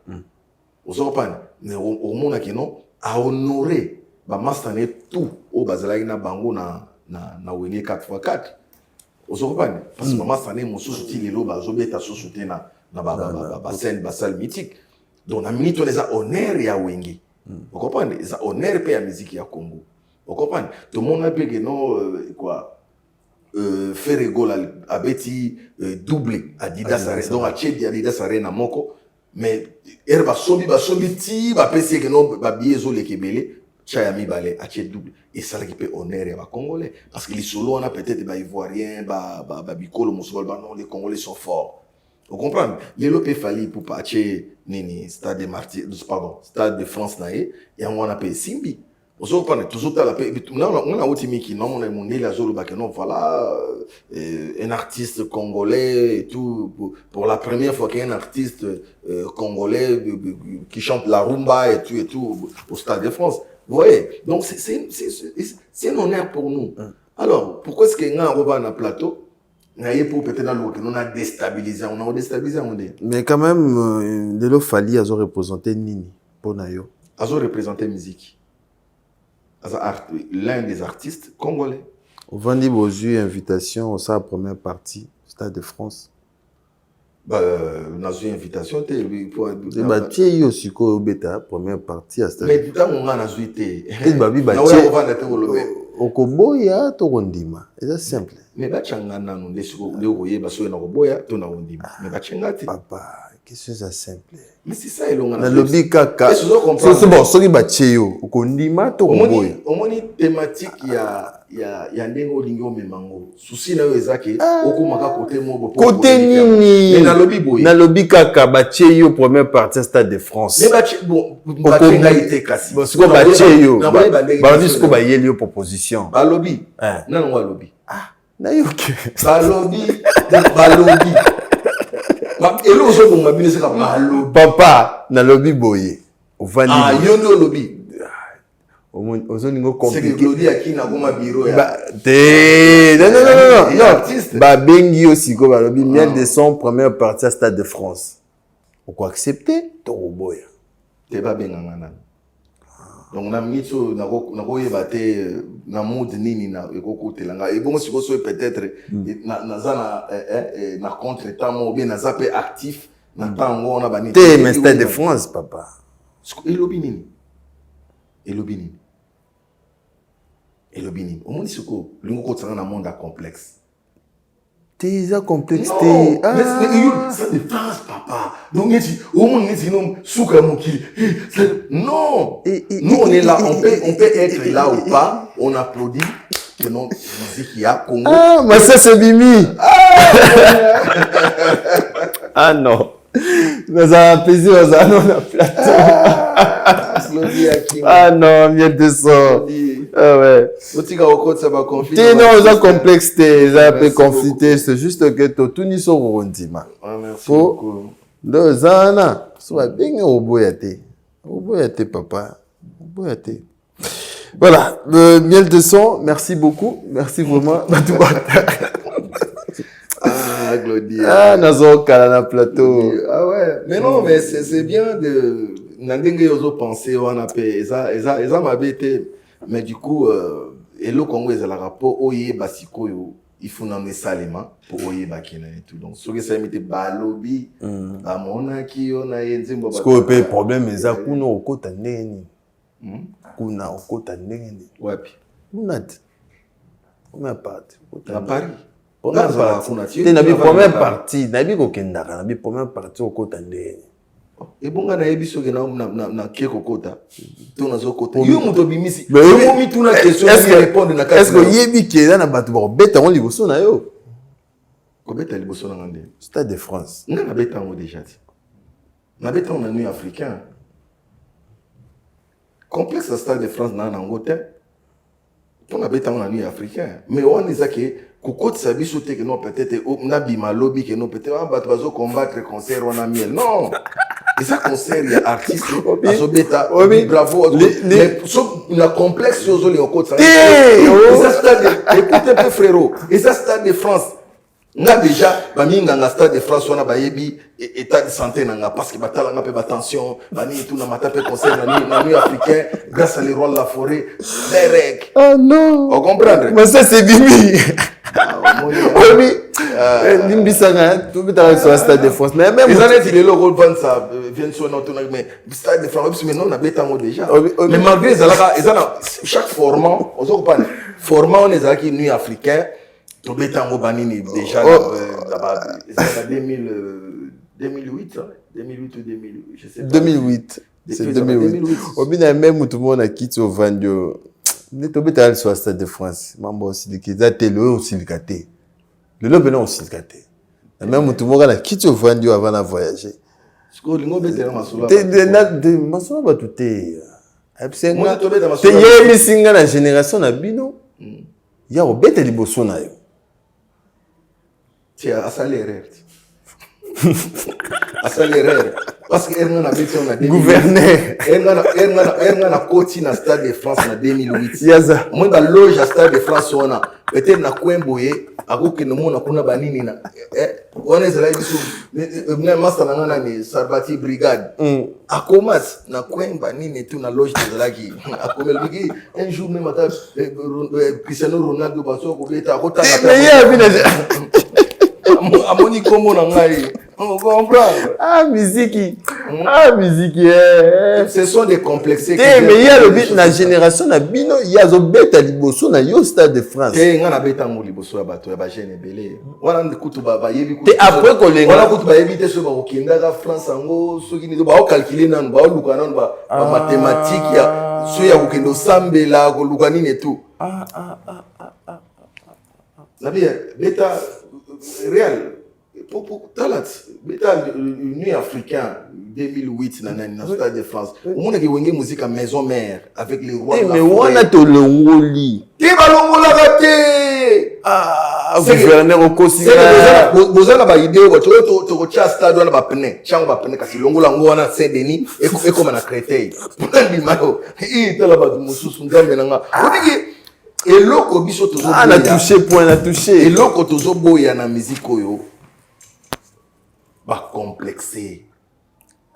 Vous comprenez? Mais au monde a dit non, a honoré, bah mastané tout au Bazalaïna Bango na Wene 4x4. Vous comprenez? Parce que mastané mon sous-souti les lots, bah zobeta sous-souti na scène bassale mythique. Donc la minute on les a honneur ya Wenge. Vous comprenez? Ils ont honneur pe la musique ya Congo. Vous comprenez? Tout le monde a dit que non, faire rigole à Betty doublé Adidas Arena donc à Chedi Adidas Arena moko mais herba sombi ti ba pesi que non ba biezo le kebele chaya mi balé à Chedi double et ça qui peut honneur ya ba congolais parce que les solo on a peut-être ba ivoirien ba bikolo mosol ba non les congolais sont forts Vous comprenez? Les lopes falli pour partir nini stade de Martyrs, pardon, stade de France naé et on a payé Simbi. On se comprend toujours à la paix. On a aussi mis qui non on a monté la zone non voilà un artiste congolais et tout pour la première fois qu'il y a un artiste congolais qui chante la rumba et tout au stade de France. Vous voyez? Donc c'est un honneur pour nous. Alors pourquoi est-ce qu'il y a un repas dans le plateau? Pour peut-être on a déstabilisé, mais quand même, Lelo Fali a représenté Nini pour Nayo. A représenté musique. L'un des artistes congolais. On va dire aux invitation au sa première partie, Stade de France. On a eu invitation. Tu es aussi au bêta première partie à Stade. Mais tout on a eu. Okoboya to rondima. C'est simple. Mais bachangana nous les baso na koboya to na rondima. Mais bachangati. Papa, qu'est-ce que c'est simple. Mais c'est ça elonga na lobby kaka. C'est bon, soki bacheyo okondima to koboya. Omoni thématique ya ndengo lingo memango. Souci na yo ezaki okomaka côté mo côté nini. Mais na lobby boy. Na lobby kaka bacheyo première partie Stade de France. Mais bon bachenga ite kasi. Bon siko bacheyo. Ba disco ba yeli proposition. Ba lobby. Na ngwa lobby. Na yoke. Ba lobby. Elo zo bonga bino seka ba lobby. Papa na lobby boye. Ovandi. Yondo lobby. Ozoningo compliqué. C'est que Claudie Akina goma bureau ya. Non. Ba bengi aussi ko ba lobby miel de son première partie à Stade de France. On peut accepter to boya. Te ba benganga na. Donc na mitso na ko yeba te na mood nini na ekokotelanga. Et bon si ko so peut-être na zana na contre-temps mo bien na zape actif na tango na banité. Te mais Stade de France papa. Elobi nini. Au monde siko lingo ko tsanga na monde complexe. T'es complexe. Mais ça de France papa. Donc au monde non souka mokili. Non. Nous on est là, on peut être là ou pas, on applaudit que non musique y a Congo. Ah, mais ça c'est Bimi. Ah non. Nous avons plaisir aux anneaux la plateau. Ah non, mieux de ça. Ah ouais. T'es non, ils ont complexité, ils ont un peu conflité. C'est juste que tout n'y sont rondima. Merci beaucoup. Deux ans, soit bien au boyate. Au boyate, papa. Au boyate. Voilà, miel de son, merci beaucoup. Merci vraiment. Ah, Claudia. Ah, nazo kala plateau. Ah ouais. Mais non, mais c'est bien de nandenge yozo penser on a fait ça m'a bêté. Mais du coup et le Congo est à la rapport oye basiko yo il faut n'en salima pour oye bakina et tout. Donc ce que ça mette balobi ba mona ki yo na yenzimbo ba. Ce qu'on peut problème mais ça kuno okota neni. Kuna okota neni. Wapi? Unat. Combien parti? À Paris. Première partie, nabi kokendaka, nabi première partie okota ndeni. Et bonga na yebiso ke na keko kota. To na zo kota. Yo muto bimisi. Mais yo mi tuna question na répondre na est-ce que yebi ke na batu ba beta on liboso na yo? Ko beta liboso na ngande. Stade de France. Na beta ngo déjà. Na beta on a nu africain. Complexe Stade de France na Angote. On a beta on a nu africain. Mais on est que Kukot sabi sauter que non peut-être on a bima lobby que non peut-être on va trop combattre concert on a miel non et ça concert il y a artiste aso beta bravo mais so une complexe aux les côtes ça stade écoute un peu frérot et ça Stade de France nga déjà ba minga nga Stade de France on a ba yebi état de santé nanga parce que batala nga pe attention bani tout na mata pe concert na nuit africain grâce à les rois de la forêt les règles oh non on comprendre mais ça c'est Bimi. Oui, Limbisanga, tout le temps sur le Stade de France. Mais même. Les années, les logos vendent ça, viennent sur notre mais Stade de France, mais non, on a béton déjà. Mais malgré ça, chaque format, on se comprend. Format, on est qui nuit africain, tout béton au banini déjà là-bas. C'est 2008, 2008 ou 2008, je sais pas. 2008. C'est 2008. Au bien, même tout le monde a quitté au Vandio. Ne tombez pas sur le Stade de France. Maman aussi, qui a été le aussi le gâté. Le lobe non aussi le gâté. Même tout le monde qui te voit avant de voyager. Masolo ba tout est. Absenga. Te yemi singa na génération na bino. Ya obete liboso na yo. Tia asalaire. Asalaire. Parce que Erna na beti on a gouverneur. Erna na koti na Stade de France na 2008. Yaza. Moi ba loge à Stade de France on a. Peut-être na Kwemboye akoke no mona kuna banini na on est là biso na master na ngana ni Sarbati brigade akomas na Kwemba nini tu na loge de laki akomel bigi un jour même ata Cristiano Ronaldo baso ko beta akota na Mais ya bina amoni komo na ngai on comprend musique ce sont des complexes mais il y a le but la génération na bino il y a zo beta liboso na yo Stade de France ngana beta mo liboso ya bato ya ba jeune belé wana kutu ba yebi te après kolenga wana kutu ba yebi te so ba okenda ka France ngo soki ni ba o calculer nan ba o luka nan ba mathématique ya so ya okendo sambela ko luka nini tout la bien beta réel pour talat beta nuit africain 2008 na Stade de France au monde qui wenge musique à maison mère avec les rois mais wana to longoli te balongola raté gouverneur okosinga bozana ba idée ko to cha stade wana ba pene chango ba pene kasi longola ngo wana Saint-Denis et comme na Créteil ndi mayo tala ba mususu ngambe nanga odiki eloko biso tozo na touché eloko tozo boya na musique oyo ba complexé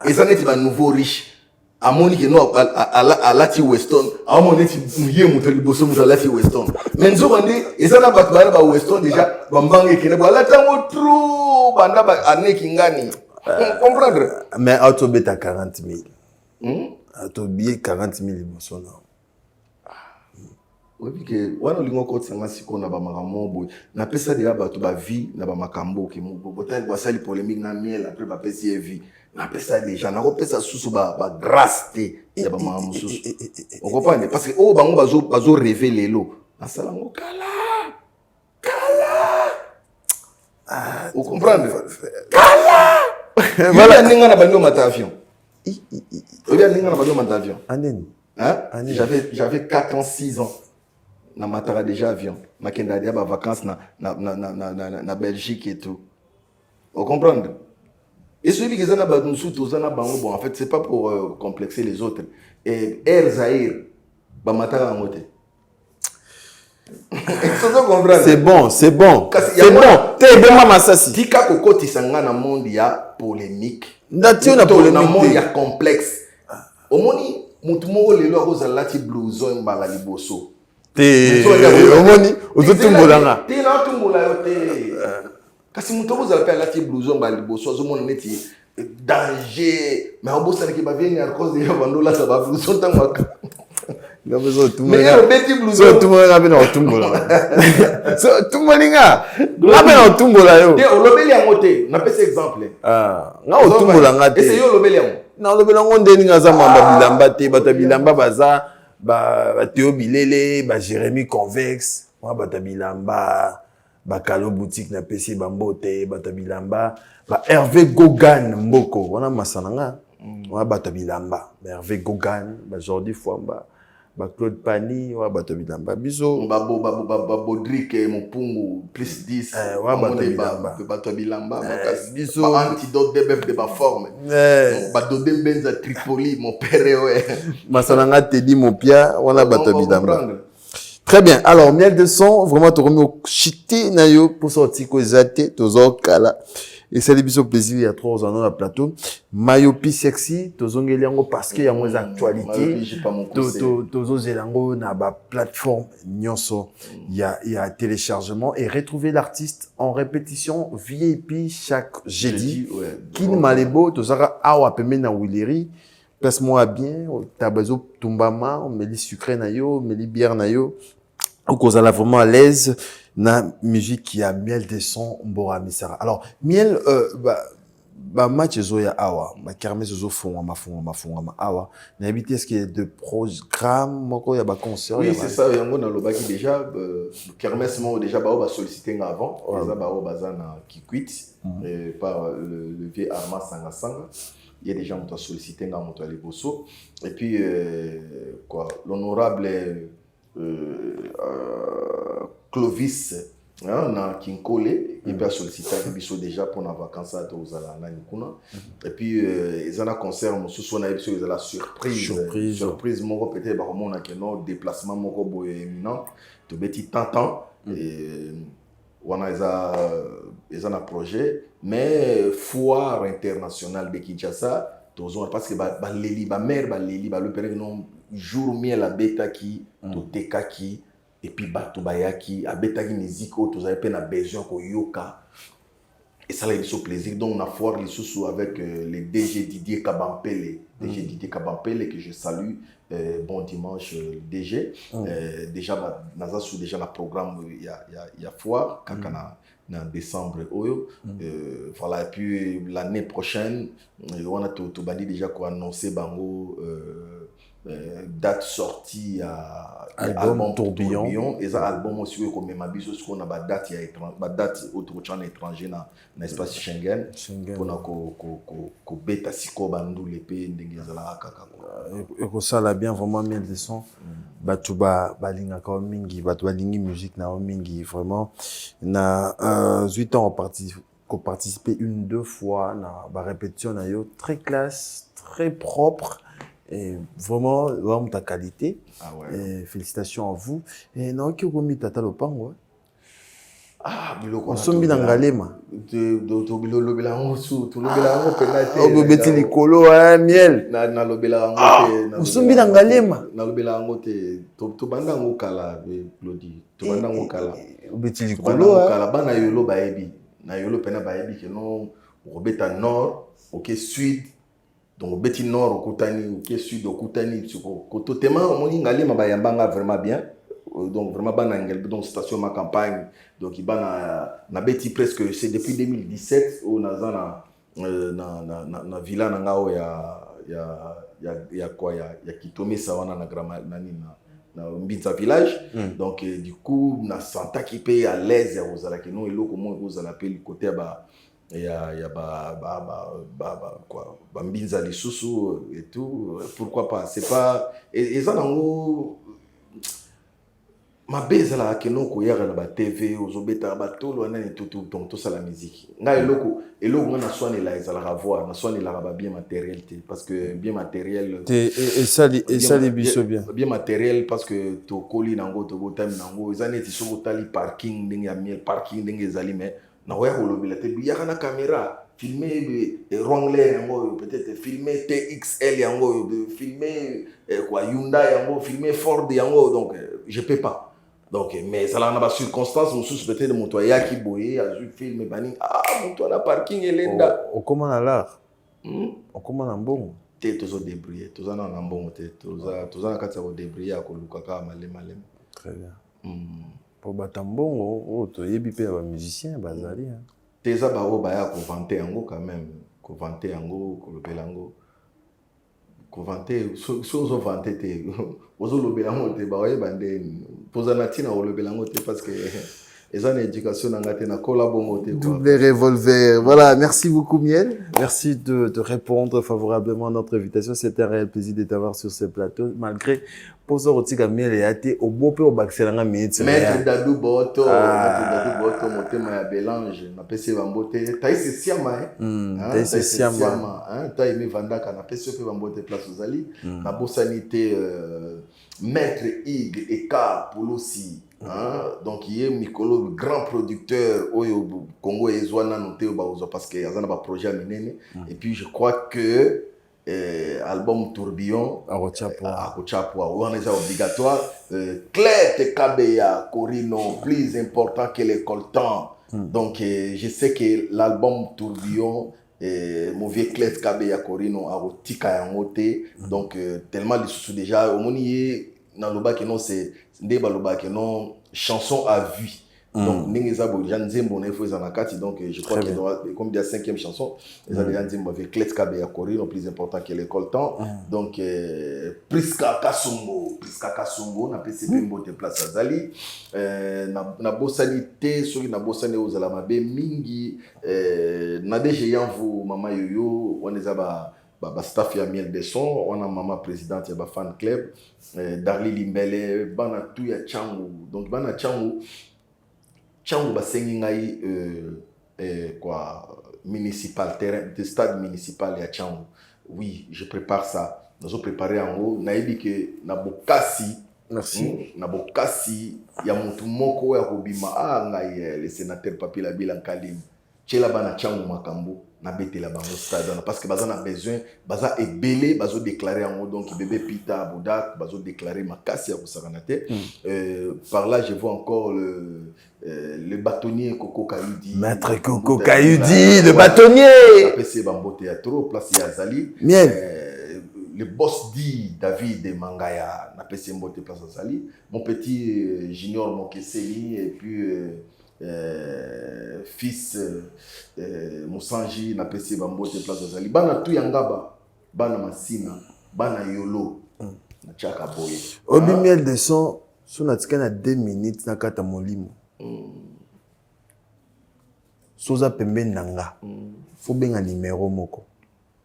et ça n'est pas nouveau riche amoni que no à lati Weston amoni ti muye mutali boso mutalati Weston mais nzo ndi et ça na ba Weston déjà bambange kene ba latango trop banda ba aneki ngani comprendre mais auto beta 40,000 auto billet 40,000 boso na oui que wana lingo ko tsanga siko na ba makambo boy na pesa de bato ba vie na ba makambo ke mo botel ba sali polémique na miel après ba pesa vie na pesa déjà na ko pesa susu ba grâce te ya ba makambo susu on comprend parce que oh bango bazo rêver lelo na sala ngo kala vous comprenez kala voilà ninga na bango mata avion oya ninga na bango mata avion aneni hein j'avais 4 ans 6 ans na matara déjà avion makenda dia ba vacances na Belgique et tout vous comprenez et celui qui zana ba nsu to zana bango bon en fait c'est pas pour complexer les autres et Air Zahir ba matara ngote c'est bon te bema masasi tika kokoti sanga na monde ya polémique ndatio na polémique na monde ya complexe omoni mutu moko lelo akozalati blouson mbala liboso te omoni ozotumbolanga te na tumbola yo te kasi mutu akozala pe alati blouson mbala liboso azomona neti danger mais obosana ki baveni à cause de bandola sa ba blouson tangaka ngabezo mais yo beti blouson so tumbola bena otumbola so tumbolinga ngabena otumbola yo te olobeli yango te na pesa exemple nga otumbola nga te ese yo olobeli yango na olobela ngo ndeni nga za mamba bilamba te bato bilamba baza ba Théo Bilele ba Jérémy Convex wa bato bilamba ba Kalo boutique na PC bambote bato bilamba ba Hervé Gogan Mboko wana masana nga wa bato bilamba ba Hervé Gogan ba Jordi Fwamba ba Claude Pani wa bato bilamba biso ba Bodrick Mopungu plus 10 wa bato bilamba biso ba antidote de bœuf de ba forme ba Dodé Benza Tripoli mon père ouais masana te di mopia wana bato bilamba. Très bien. Alors, miel de son, vraiment, tu remets au chité nayo pour sortir ko zate, tozo kala. Et c'est le plaisir il y a 3 ans dans le plateau. Mayopi sexy, tozo ngeliango parce qu'il y a moins d'actualité. Tozo zelango na ba plateforme nyonso. Il y a téléchargement et retrouver l'artiste en répétition VIP chaque jeudi. Kin Malebo, tozara awa peme na Willery. Place-moi bien, tabazo tumbama, on met les sucrés na yo, on met les bières na yo. Ou qu'on a vraiment à l'aise na musique qui a miel de son mbora misara. Alors miel ba match ezoya awa ba kermesse ezofungwama awa na habité est-ce qu'il y a de programme moko ya ba concert oui c'est ça yango na lobaki déjà kermesse mo déjà ba solliciter avant ça ba bazana qui quitte par le vieux Armand Sanga il y a des gens qui ont sollicité dans mon Liboso et puis quoi l'honorable Clovis na Kinkole il peut solliciter biso déjà pour les vacances à Tozala na Nikuna et puis ils ont un concert mo so na biso ils ont la surprise moko peut-être ba mona que non déplacement moko boye éminent to beti tant et wana ils ont un projet mais foire internationale de Kinshasa tozona parce que ba leli ba mère ba leli ba le père non jour miel la beta qui to teka qui et puis bato bayaki abetaki musique auto vous avez peine besoin ko yoka et ça là il plaisir donc on a foire les sous avec le DG Didier Kabampele que je salue bon dimanche DG déjà naza sous déjà le programme il y a foire kaka na décembre oyo voilà et puis l'année prochaine on a tout bandi déjà ko annoncer bango date sortie à album Tourbillon et ça album aussi comme même biso ce qu'on a ba date ya date autre channel étranger na espace Schengen pour na ko beta siko bandu lepe ndenge zala kaka et ko ça là bien vraiment bien le son batu ba linga ka mingi batu ba lingi musique na mingi vraiment na 8 ans participer 1-2 fois na ba répétition na yo très classe très propre. Et vraiment, vraiment ta qualité. Ah ouais. Et félicitations à vous. Et non, qui vous mis tata lopango? Ah, biloko. On sombi dans galema. To bilolo belango su, to lobelango penate. Oh, beti likolo miel. Na lobelango te. On sombi dans galema. Na lobelango te. To banda ngo kala Claudie. To banda ngo kala. Beti likolo kala bana yolo baebi. Na yolo pena baebi que non robeta nord, OK sud. Donc beti nord okutani ok sud okutani ko tema moni ngalema bayambanga vraiment bien donc vraiment bana ngel donc station ma campagne donc ibana na beti presque c'est depuis 2017 au nazana na villa na ngao ya quoi ya Kitome sawana na grama nani na Mbinza village donc du coup na santa qui paye à l'aise ya ozala que non eloko mo ozala pe côté ba ya quoi Mbinza lisusu et tout pourquoi pas c'est pas et ça nango ma beza la que non ko yara na ba TV ozobeta ba tolo na tout donc tout ça la musique nga eloko na soine la ezala voix na soine la ba bien matériel parce que bien matériel et ça les biso bien matériel parce que to koli nango to botami nango ezane ti so tali parking ndenge ya miel parking ndenge ezali mais na waya kolobela te biyaka na caméra filmer Wrangler yango peut-être filmer TXL yango filmer quoi Hyundai yango filmer Ford yango donc je peux pas donc mais ça là na ba circonstance sous peut-être mon toi yaki boye a ju film bani mon toi na parking elenda o comment na l'art o comment na mbongo te tozo débrouiller toza na mbongo te toza na kati ya ko débrouiller ko lukaka malem très bien pour batambongo o to yebi pe ba musicien bazali teza ba o ba ya ko vanter yango quand même ko vanter yango ko lobela yango ko vanter so vanter te ozo lobela yango te ba oye bande poza na tina o lobela yango te parce que ils ont une éducation dans la collaboration. Double revolver. Voilà, merci beaucoup Miel. Merci de répondre favorablement à notre invitation. C'était un réel plaisir de t'avoir sur ce plateau. Malgré pour ce retour Miel et été au beau peu au baxelanga minute. Maître Dadou Boto, mon thème à Bélange, ma PC Bambote. Taïs Siama, Taïs Siama, t'as aimé Vanda quand na PC Bambote place aux Ali. Na Bossanité Maître Ig et K Polosi. Donc il est Mikolo grand producteur au Congo et Zwana noté parce que y a un projet à mener et puis je crois que album Tourbillon à Kochapua on est obligatoire Claire Tekabeya Corino plus important que l'école temps donc je sais que l'album Tourbillon mon vieux Claire Tekabeya Corino a Tika Yangote donc tellement les sous déjà au moni dans le bas que non c'est des baloba que non chanson à vue Donc, Ningezabo, Jean Zembo, donc je crois qu'il doit, comme il y a 5e chanson, les Jean Zembo avec Klet Kabe à Corée, le plus important qu'elle est coltant. Donc, Priska Kasumbo, on a PCP Mbote Place Azali. Na Bossanité, sur la Bossane aux Alamabe, Mingi, Nadege Yanvu, Mama Yoyo, on les a staff ya miel de son, on a maman présidente ya fan club, Darli Limbele, bana tout ya Changu. Donc, bana Changu basengi ngai quoi municipal terrain de stade municipal ya Changu. Oui, je prépare ça. Nous préparé en haut, naïbi que na bokasi. Merci. Na bokasi ya mutu moko ya kobima ngai le sénateur Papi Labila Kalim. Tchela bana Changu makambo na bete la bango stade parce que baza na besoin baza ebelé bazo déclarer en haut donc bébé Pita Boudak bazo déclarer makasi ya kosakanate. Par là je vois encore le bâtonnier Coco Kayoudi. Maître Coco Kayoudi, le bâtonnier. PC Bambo Théâtre, place Yazali. Le boss dit David de Mangaya, na PC Mbote place Yazali. Mon petit Junior Mokeseli et puis fils Moussanji na PC Bambo place Yazali. Bana tu yangaba, bana masina, bana yolo. Na chaka boye. Obi miel de son, son atika na 2 minutes na kata molimo. Soza pembe nanga. Faut benga numéro moko.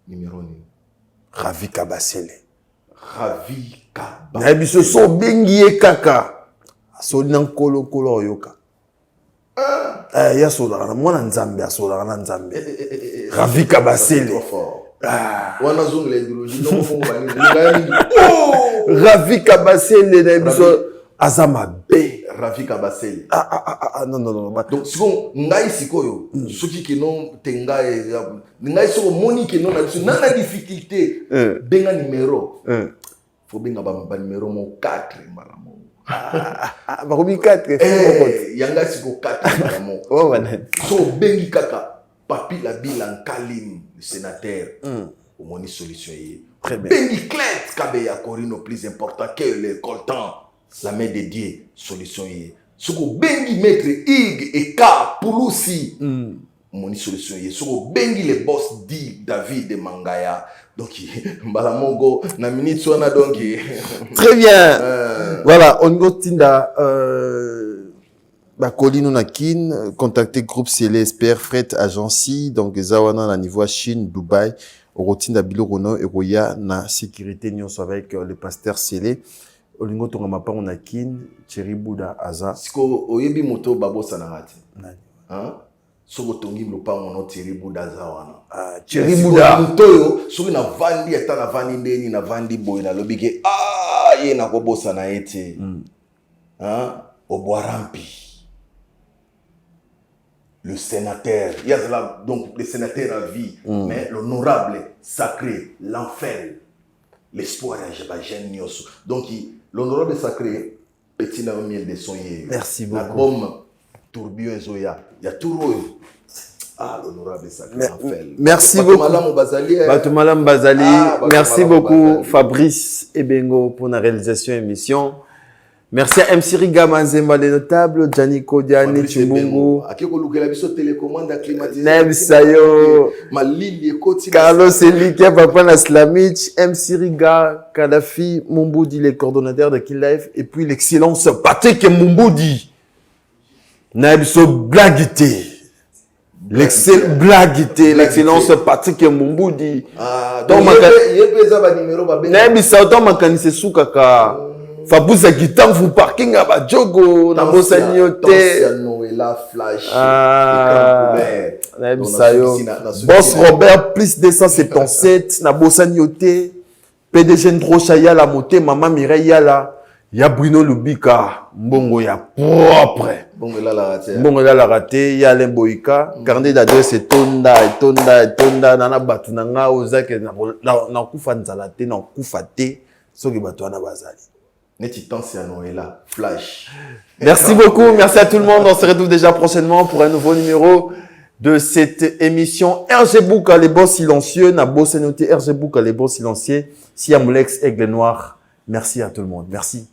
Numéro ni. Ravi Kabasele. Ravi Kabasele. Na biso so bengi e kaka. So nan kolo kolo yoka. Ya so la mwana nzambe asola na nzambe. Ravi Kabasele. Wana zungle idéologie no mo bani. Ravi Kabasele na biso azama be. Ravi Kabasele. Non. Donc, si on ngai sikoyo, ceux qui n'ont tenga ngai soko moni qui n'ont na difficulté, benga numéro. Faut benga ba numéro mon 4 malamo. Ba kobi 4. Yanga siko 4 malamo. Oh banane. So bengi kaka Papi Labila Kalim, le sénateur. Au moins une solution yi. Très bien. Bengi Klet Kabe ya Corino plus important que le coltan. La main de Dieu, solution est. Ce que bengi maître Ig et K Pouloussi, mon solution est. Ce que bengi le boss dit David de Mangaya. Donc, Mbalamongo, na minute soana donc. Très bien. Voilà, on go tinda Colino Nakin, contacter groupe Céleste, Père Fret Agency, donc Zawana na niveau Chine, Dubaï, Rotinda Bilogono et Roya na sécurité nyonso avec le pasteur Célé. Olingo tonga mapa on a kin Thierry Bouda aza siko oyebi moto babo sanangati hein soko tongi mlopa on Thierry Bouda za wana Thierry Bouda moto yo soko na vandi ata na vandi ndeni na vandi boy na lobike ye na ko bossa na ete hein Obwarampi le sénateur il y a là donc le sénateur à vie mais l'honorable sacré l'enfer l'espoir à jeune nyoso donc l'honorable sacré petit na miel de soyer. Merci beaucoup. La bombe tourbillon zoya. Il y a tout l'honorable sacré. Merci beaucoup. Batumalam Bazali. Merci beaucoup Fabrice Ebengo pour la réalisation émission. Merci à MC Riga Manzemba les notables, Gianni Kodiani Chimbungu, Nem Sayo, Carlos Elika, Papa Naslamich, MC Riga, Kadhafi, Mumboudi, les coordonnateurs de Kill Life, et puis l'excellence Patrick Mumboudi. Nabiso Blagité. L'excellence Patrick Mumboudi. Nabiso Makanise Soukaka. Fabuza Gitam vous parking à Badjogo, na Bossanioté. Flash. Boss Robert, plus 277, na Bossanioté. PDG Ndrocha Yala Moté, Maman Mireille Yala. Ya Bruno Lubika, Mbongo ya propre. Mbongo la raté, ya Lemboika. Carnet d'adresse et tonda, nana batu nanga ozake na kufa nzalate, na kufa te, soki batu na bazali. Flash. Merci beaucoup, merci à tout le monde. On se retrouve déjà prochainement pour un nouveau numéro de cette émission RG Bouka, les boss silencieux. Na bossé noté RG Bouka, les boss silencieux. Siamulex, Aigle Noir. Merci à tout le monde. Merci.